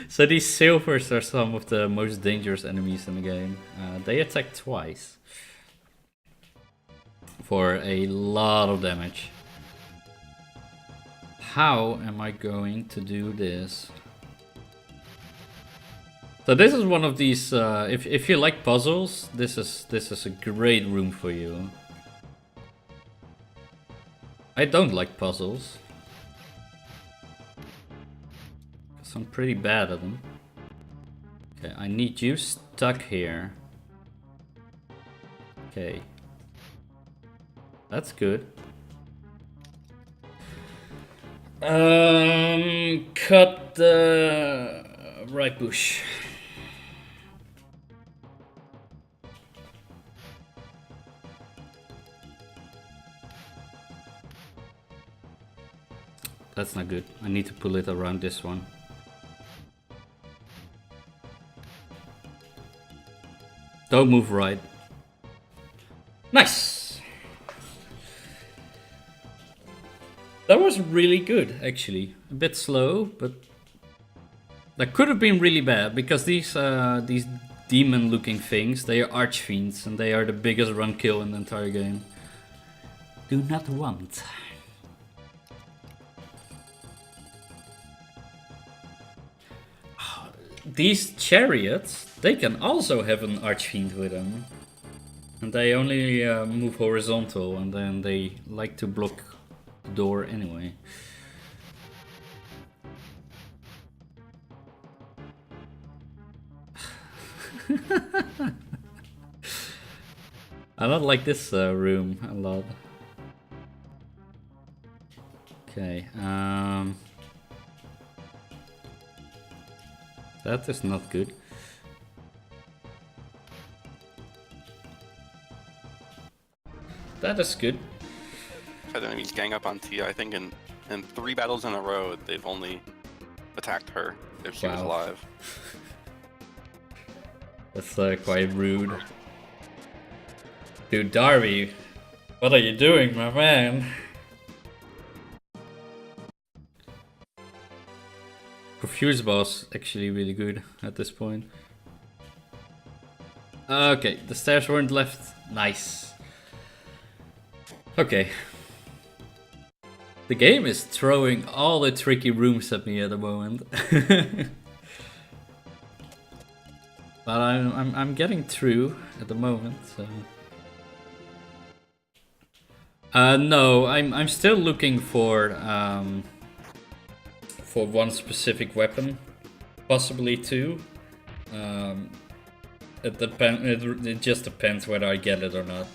So these silvers are some of the most dangerous enemies in the game. They attack twice. For a lot of damage. How am I going to do this? So this is one of these, if you like puzzles, this is a great room for you. I don't like puzzles. I'm pretty bad at them. Okay, I need you stuck here. Okay. That's good. Cut the right bush. That's not good. I need to pull it around this one. Don't move right. Nice! That was really good, actually. A bit slow, but that could have been really bad because these demon-looking things, they are archfiends and they are the biggest run kill in the entire game. Do not want. These chariots, they can also have an archfiend with them. And they only move horizontal and then they like to block the door anyway. I don't like this room a lot. Okay, that is not good. That is good. Had enemies gang up on Tia. I think in 3 battles in a row, they've only attacked her if she was alive. That's quite rude. Dude, Darby, what are you doing, my man? Confuse boss actually really good at this point. Okay, the stairs weren't left. Nice. Okay. The game is throwing all the tricky rooms at me at the moment. But I'm getting through at the moment, so. No, I'm still looking for one specific weapon, possibly two. It just depends whether I get it or not.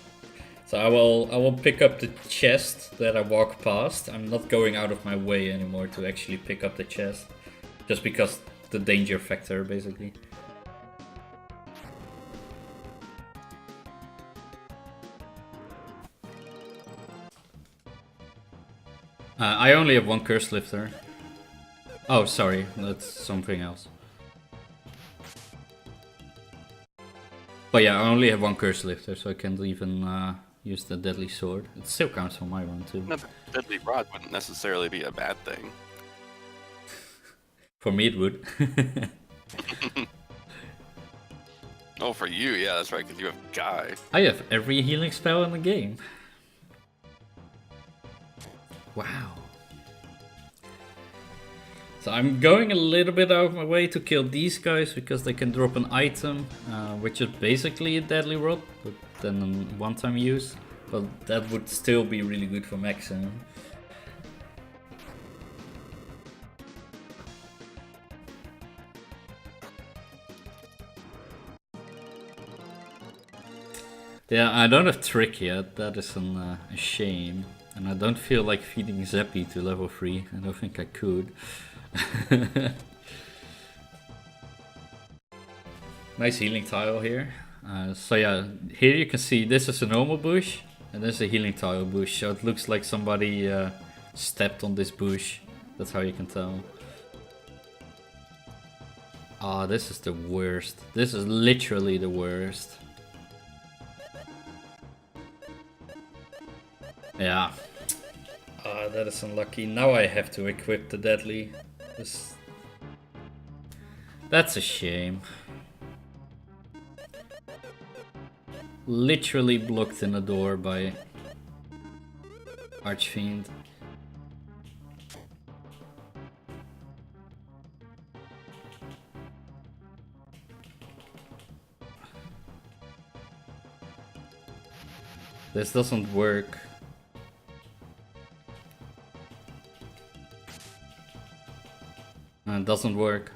So I will pick up the chest that I walk past. I'm not going out of my way anymore to actually pick up the chest, just because the danger factor, basically. I only have one curse lifter. Oh, sorry, that's something else. But yeah, I only have one curse lifter, so I can't even use the deadly sword. It still counts for my run too. No, the deadly rod wouldn't necessarily be a bad thing. For me, it would. Oh, for you, yeah, that's right, because you have Guy. I have every healing spell in the game. Wow. So I'm going a little bit out of my way to kill these guys because they can drop an item, which is basically a deadly rod, but then one-time use. But that would still be really good for maximum. Yeah, I don't have Trick yet, that is a shame. And I don't feel like feeding Zeppy to level 3, I don't think I could. Nice healing tile here. So yeah, here you can see this is a normal bush, and this is a healing tile bush, so it looks like somebody stepped on this bush, that's how you can tell. Ah, this is the worst. This is literally the worst. Yeah. That is unlucky. Now I have to equip the deadly. That's a shame. Literally blocked in the door by Archfiend. This doesn't work. It doesn't work.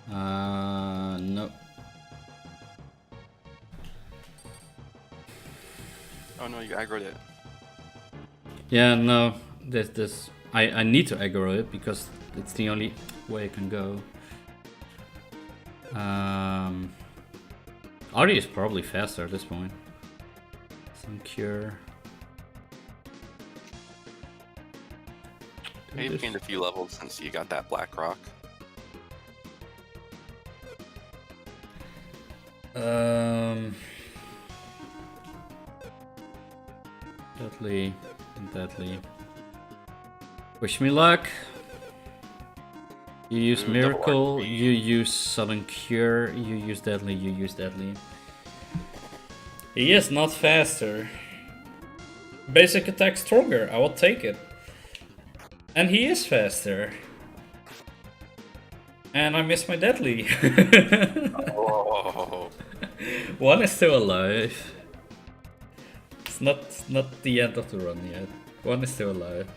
No. Oh no, you aggroed it. Yeah, no. I need to aggro it because it's the only way I can go. Artie is probably faster at this point. Some cure. You've gained a few levels since you got that black rock. Deadly and deadly. Wish me luck. You use Ooh, Miracle, double RP. you use Sudden Cure, you use Deadly, you use Deadly. He is not faster. Basic attack stronger, I will take it. And he is faster. And I missed my Deadly. Oh. One is still alive. It's not the end of the run yet. One is still alive.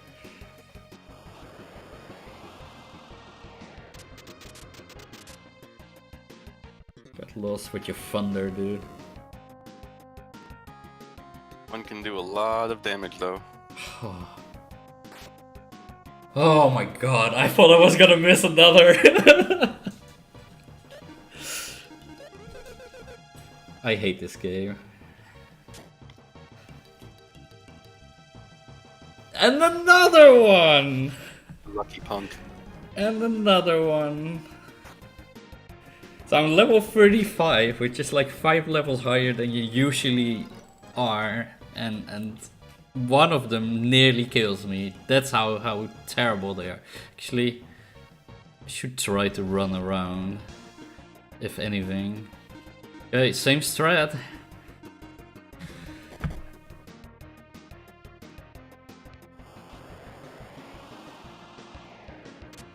Got lost with your thunder, dude. One can do a lot of damage though. Oh my god, I thought I was gonna miss another. I hate this game. And another one! Lucky punk. And another one. So I'm level 35, which is like 5 levels higher than you usually are, and one of them nearly kills me. That's how terrible they are. Actually, I should try to run around, if anything. Okay, same strat.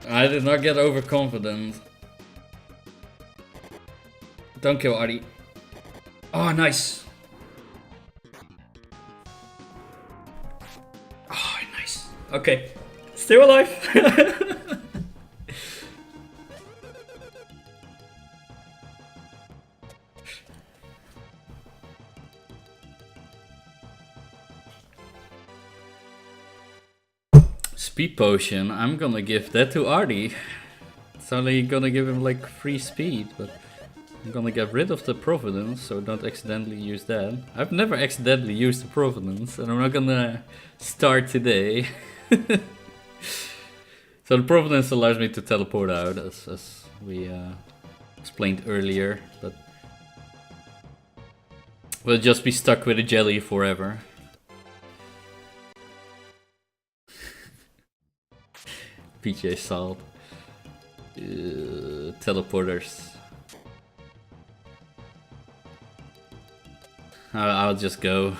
I did not get overconfident. Don't kill Artie. Oh, nice. Oh, nice. Okay. Still alive. Speed potion. I'm gonna give that to Artie. It's only gonna give him like free speed, but I'm gonna get rid of the Providence, so don't accidentally use that. I've never accidentally used the Providence, and I'm not gonna start today. So the Providence allows me to teleport out, as we explained earlier, but we'll just be stuck with a jelly forever. PJ Salt. Teleporters. I'll just go.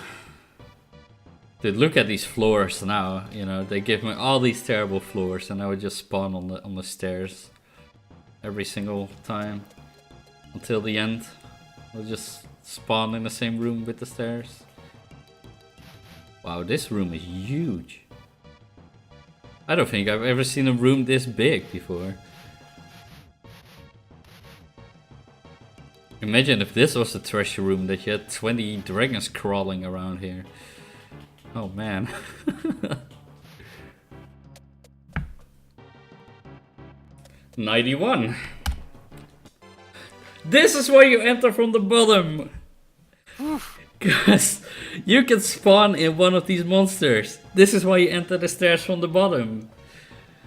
Dude, look at these floors now. You know, they give me all these terrible floors, and I would just spawn on the stairs every single time until the end. I'll just spawn in the same room with the stairs. Wow, this room is huge. I don't think I've ever seen a room this big before. Imagine if this was a treasure room that you had 20 dragons crawling around here. Oh man. $91. This is why you enter from the bottom. Because you can spawn in one of these monsters. This is why you enter the stairs from the bottom.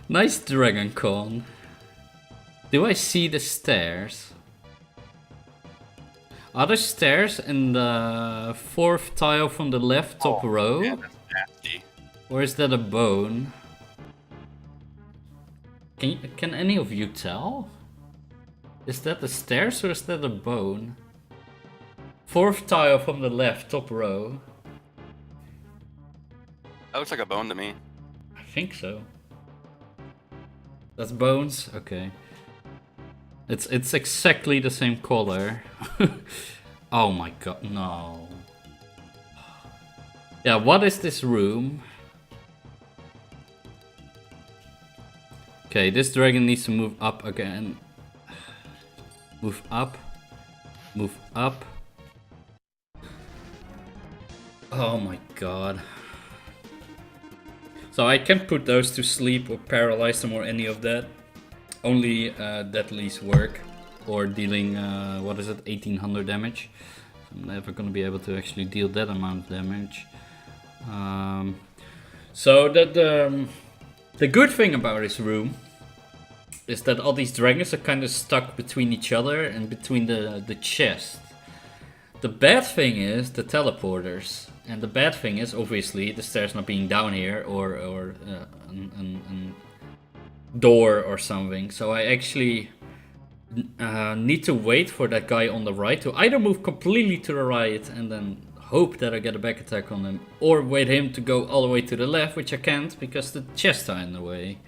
Nice Dragon Con. Do I see the stairs? Are there stairs in the 4th tile from the left top row? Yeah, that's nasty. Or is that a bone? Can any of you tell? Is that the stairs or is that a bone? 4th tile from the left top row. That looks like a bone to me. I think so. That's bones? Okay. It's exactly the same color. Oh my god, no. Yeah, what is this room? Okay, this dragon needs to move up again. Move up. Move up. Oh my god. So I can't put those to sleep or paralyze them or any of that. Only deadlies work. Or dealing, what is it, 1800 damage. I'm never gonna be able to actually deal that amount of damage. So the good thing about this room is that all these dragons are kind of stuck between each other and between the chest. The bad thing is the teleporters. And the bad thing is obviously the stairs not being down here or a door or something. So I actually need to wait for that guy on the right to either move completely to the right and then hope that I get a back attack on him, or wait him to go all the way to the left, which I can't because the chests are in the way.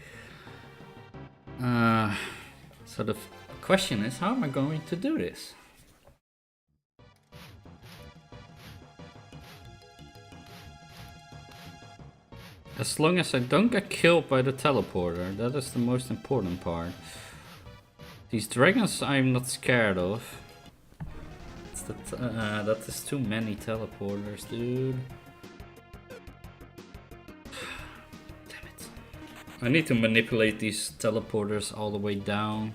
So the question is, how am I going to do this? As long as I don't get killed by the teleporter, that is the most important part. These dragons I'm not scared of. That is too many teleporters, dude. Damn it. I need to manipulate these teleporters all the way down.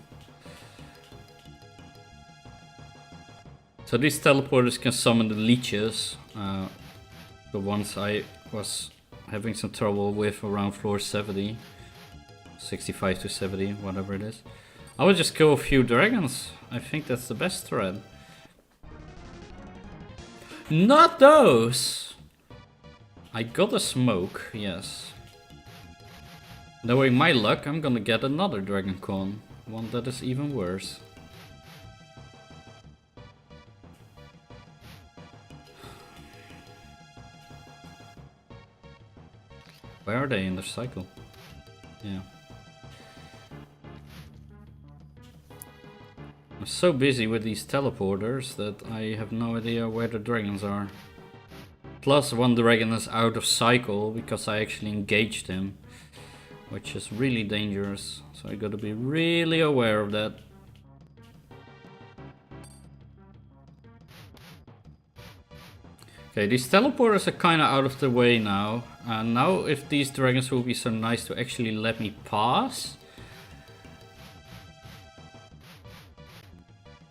So these teleporters can summon the leeches. The ones I was having some trouble with around floor 70. 65 to 70, whatever it is. I will just kill a few dragons. I think that's the best threat. Not those! I got a smoke, yes. Knowing my luck, I'm gonna get another dragon con. One that is even worse. Where are they in their cycle? Yeah. I'm so busy with these teleporters that I have no idea where the dragons are. Plus one dragon is out of cycle because I actually engaged him, which is really dangerous. So I gotta be really aware of that. Okay, these teleporters are kinda out of the way now. Now if these dragons will be so nice to actually let me pass.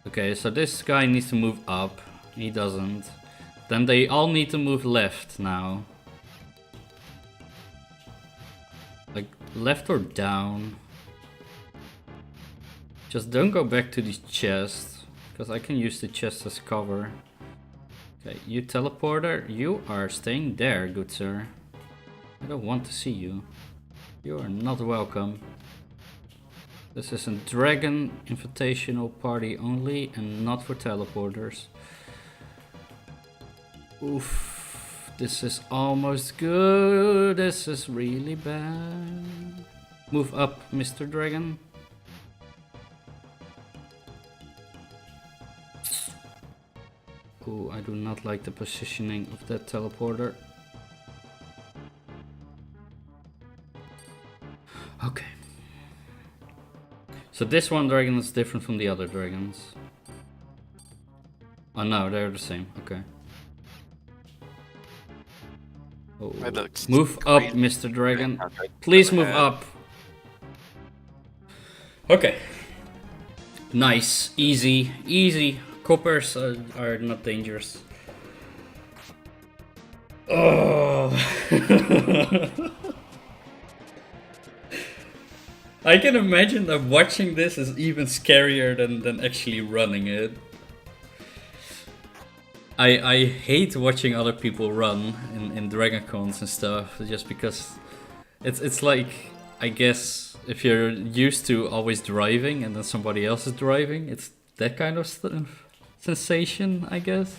Okay, so this guy needs to move up. He doesn't. Then they all need to move left now. Like left or down. Just don't go back to these chests, because I can use the chest as cover. Okay, you teleporter, you are staying there, good sir. I don't want to see you. You are not welcome. This is a dragon invitational party only and not for teleporters. Oof, this is almost good. This is really bad. Move up, Mr. Dragon. Oh, I do not like the positioning of that teleporter. Okay. So this one dragon is different from the other dragons. Oh no, they're the same. Okay. Oh. Move up, Mr. Dragon. Please move up. Okay. Nice. Easy. Easy. Coppers are not dangerous. Oh. I can imagine that watching this is even scarier than actually running it. I hate watching other people run in Dragon Cons and stuff, just because it's like, I guess, if you're used to always driving and then somebody else is driving, it's that kind of sensation, I guess.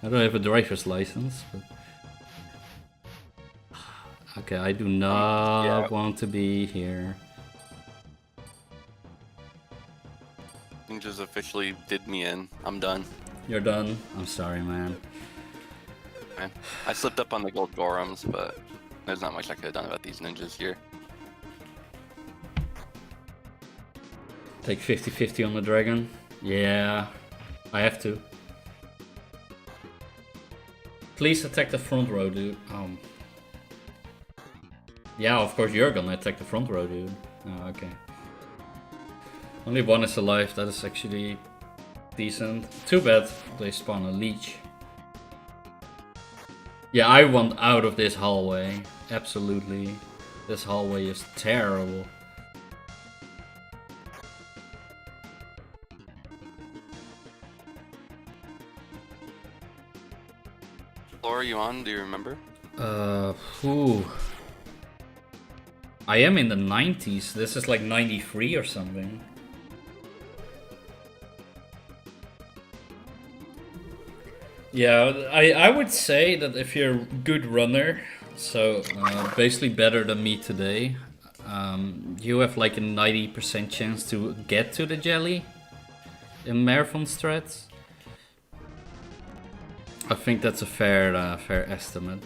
I don't have a driver's license, but... Okay, I do not want to be here. Ninjas officially did me in. I'm done. You're done? I'm sorry, man. Okay. I slipped up on the gold golems, but there's not much I could have done about these ninjas here. Take 50-50 on the dragon. Yeah, I have to. Please attack the front row, dude. Yeah, of course you're gonna attack the front row, dude. Oh, okay. Only one is alive, that is actually decent. Too bad they spawn a leech. Yeah, I want out of this hallway. Absolutely. This hallway is terrible. Floor are you on? Do you remember? Whew. I am in the 90s. This is like 93 or something. Yeah, I would say that if you're a good runner, so basically better than me today, you have like a 90% chance to get to the jelly in marathon strats. I think that's a fair estimate.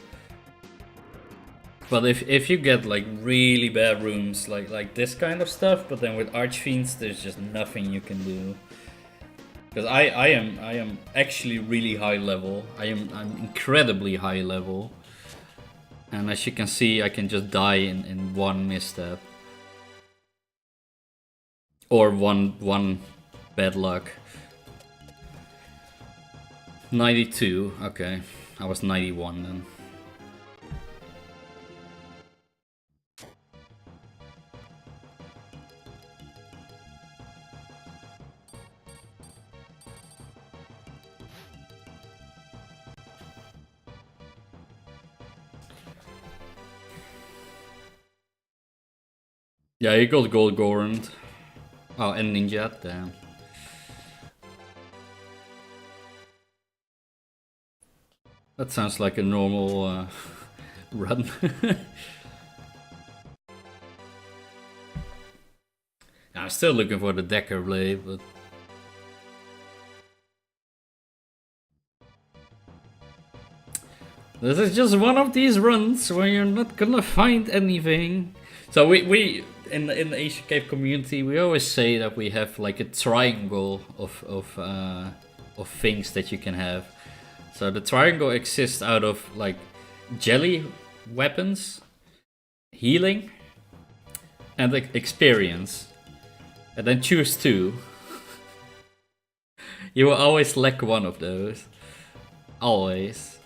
But if you get like really bad rooms, like this kind of stuff, but then with Archfiends, there's just nothing you can do. Because I am actually really high level. I'm incredibly high level. And as you can see, I can just die in one misstep. Or one bad luck. 92, okay. I was 91 then. Yeah, he got gold Gorand. Oh, and Ninja, damn. That sounds like a normal run. I'm still looking for the Decker blade, but... This is just one of these runs where you're not gonna find anything. So we in the Asian Cave community, we always say that we have like a triangle of things that you can have. So the triangle exists out of like jelly weapons, healing, and experience. And then choose two. You will always lack one of those. Always.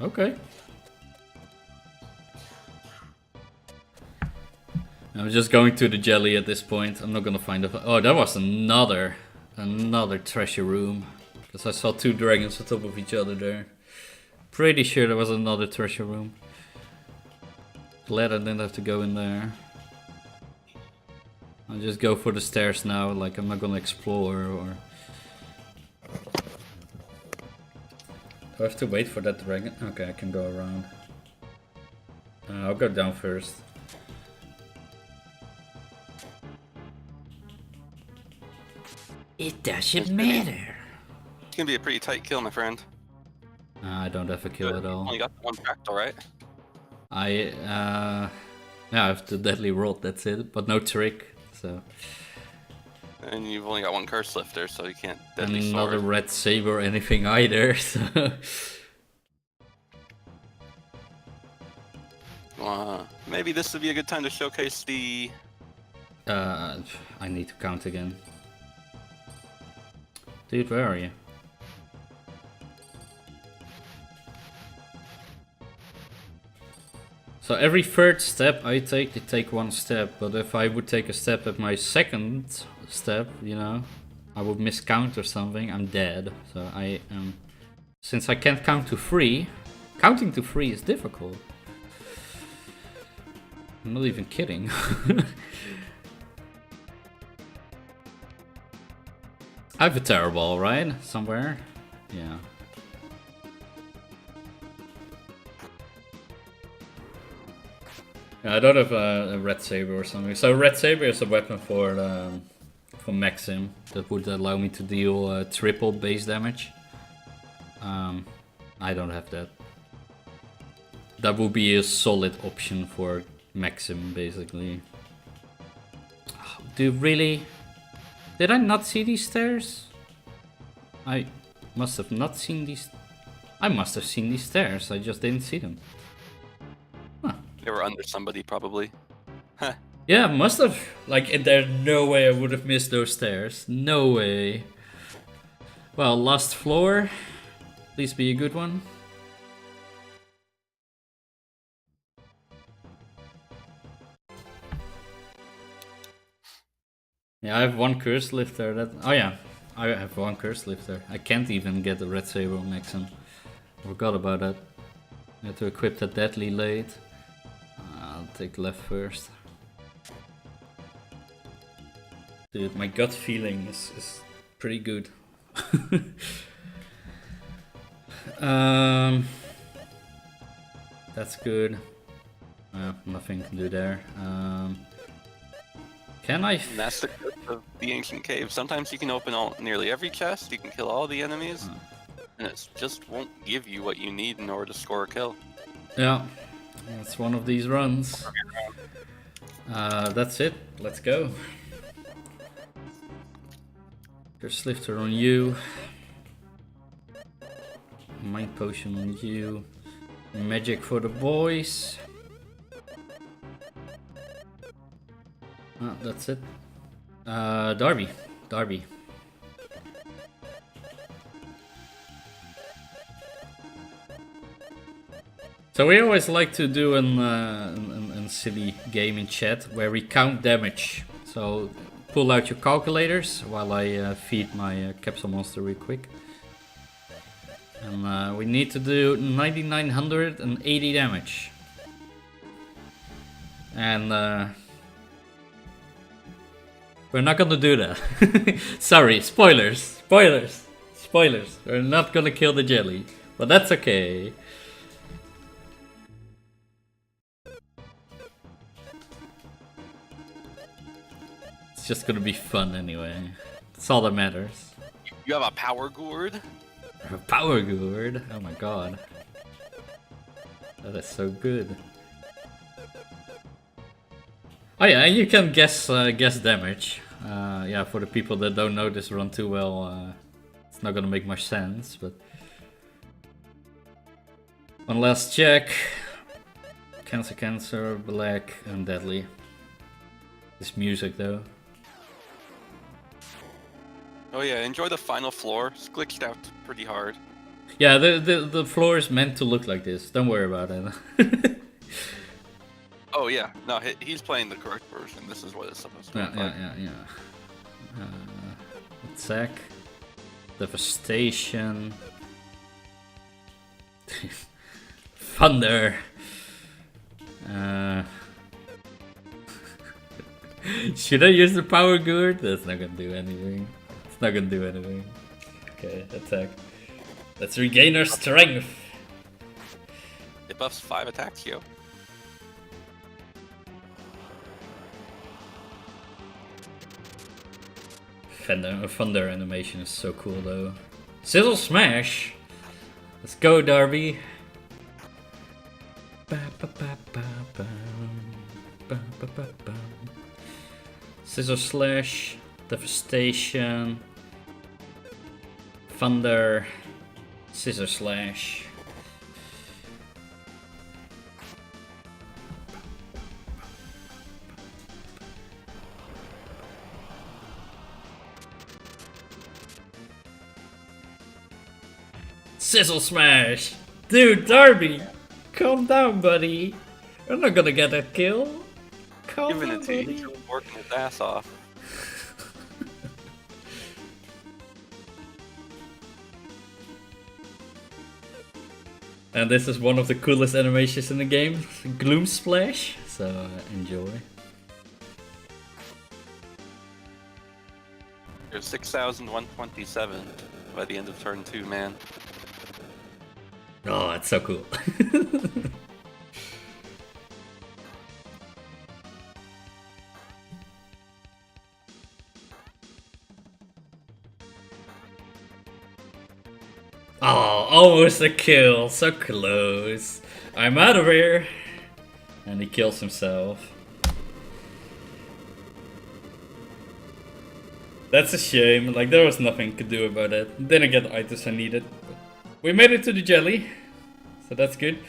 Okay. I'm just going to the jelly at this point. I'm not gonna find a... Oh, that was another treasure room. Because I saw two dragons on top of each other there. Pretty sure there was another treasure room. Glad I didn't have to go in there. I'll just go for the stairs now, like I'm not gonna explore or... Do I have to wait for that dragon? Okay, I can go around. I'll go down first. It doesn't matter. It's gonna be a pretty tight kill, my friend. I don't have a kill at all. Only got one fractal, right? Yeah, I have the deadly rod, that's it, but no trick, so... And you've only got one curse lifter, so you can't And deadly not a sword. red saber or anything either, so... Maybe this would be a good time to showcase the... I need to count again. Dude, where are you? So every third step I take one step, but if I would take a step at my second step, you know, I would miscount or something, I'm dead. So I am... Since I can't count to 3, counting to 3 is difficult. I'm not even kidding. I have a terror ball, right? Somewhere? Yeah. I don't have a red saber or something. So red saber is a weapon for Maxim that would allow me to deal triple base damage. I don't have that. That would be a solid option for Maxim, basically. Dude, really? Did I not see these stairs? I must have not seen these... I must have seen these stairs, I just didn't see them. Huh. They were under somebody, probably. Huh. Yeah, must have. Like, there's no way I would have missed those stairs. No way. Well, last floor. Please be a good one. Yeah, I have one curse lifter. That. Oh yeah, I have one curse lifter. I can't even get the red saber on Maxim. I forgot about that. I had to equip that deadly late. I'll take left first. Dude, my gut feeling is pretty good. That's good. Nothing to do there. Can I? And that's the good of the ancient cave. Sometimes you can open nearly every chest, you can kill all the enemies, and it just won't give you what you need in order to score a kill. Yeah, that's one of these runs. That's it. Let's go. Curse lifter on you. Mind potion on you. Magic for the boys. That's it. Darby. So we always like to do an silly game in chat where we count damage. So pull out your calculators while I feed my capsule monster real quick. And we need to do 9,980 damage. And we're not gonna do that. Sorry, spoilers. We're not gonna kill the jelly, but that's okay. It's just gonna be fun anyway. That's all that matters. You have a power gourd? A power gourd? Oh my god. That is so good. Oh yeah, and you can guess damage. Yeah, for the people that don't know this run too well, it's not gonna make much sense, but... One last check. Cancer, black, and deadly. This music though. Oh yeah, enjoy the final floor. It's glitched out pretty hard. Yeah, the floor is meant to look like this. Don't worry about it. Oh yeah, no, he's playing the correct version. This is what it's supposed to look like. Yeah. Attack. Devastation. Thunder. Should I use the power gourd? That's not gonna do anything. It's not gonna do anything. Okay, attack. Let's regain our strength. It buffs 5 attacks, yo. Thunder animation is so cool though. Sizzle smash! Let's go, Darby! Scissor slash, devastation, thunder, scissor slash. Sizzle smash! Dude, Darby! Calm down, buddy. We're not gonna get that kill. Calm Giving down, it to you, buddy. he's working his ass off. And this is one of the coolest animations in the game, Gloom Splash. So enjoy. You're 6,127 by the end of turn 2, man. Oh, it's so cool. Oh, almost a kill. So close. I'm out of here. And he kills himself. That's a shame. Like, there was nothing to do about it. Didn't get the items I needed. We made it to the jelly, so that's good.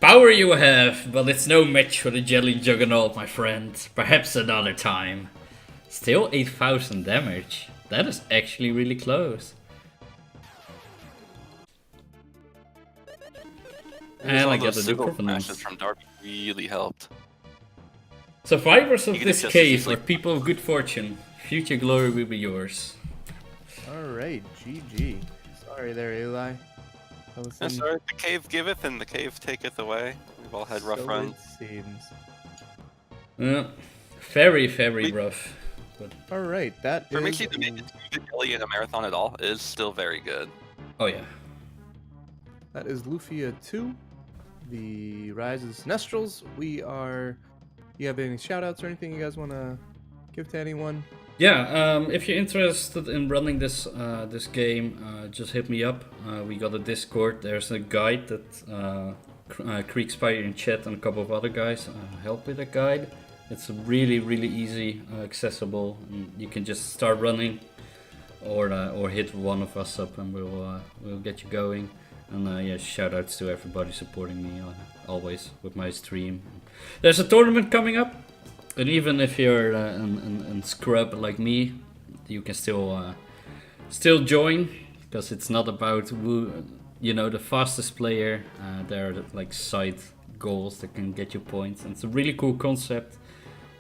Power you have, but it's no match for the jelly juggernaut, my friend. Perhaps another time. Still 8,000 damage. That is actually really close. And I got a new provenance. From Darby really helped. Survivors of You can this just cave easily- are people of good fortune. Future glory will be yours. Alright, GG. Sorry there, Eli. I'm sorry, the cave giveth and the cave taketh away. We've all had rough So runs. it seems. Very, very We- rough. Alright, that For is... Michie to make it to the jelly in a marathon at all is still very good. Oh yeah. That is Lufia 2, the Rise of the Sinestrals. You have any shoutouts or anything you guys want to give to anyone? Yeah, if you're interested in running this this game, just hit me up. We got a Discord. There's a guide that Creekspire in chat and a couple of other guys help with a guide. It's really, really easy, accessible, and you can just start running, or hit one of us up, and we'll get you going. And yeah, shout outs to everybody supporting me always with my stream. There's a tournament coming up, and even if you're an scrub like me, you can still join, because it's not about the fastest player. There are like side goals that can get you points, and it's a really cool concept.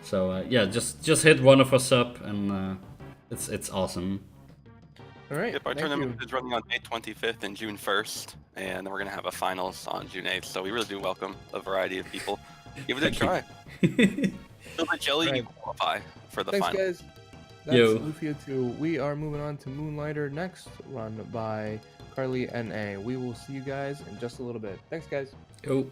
So yeah, just hit one of us up, and it's awesome. Alright, Yep, our thank tournament you. is running on May 25th and June 1st, and then we're gonna have a finals on June 8th. So we really do welcome a variety of people. Give it a try. Build a jelly, you Right. qualify for the Thanks, final. guys. That's Yo. Lufia 2. We are moving on to Moonlighter next, run by Carly NA. We will see you guys in just a little bit. Thanks, guys. Yo.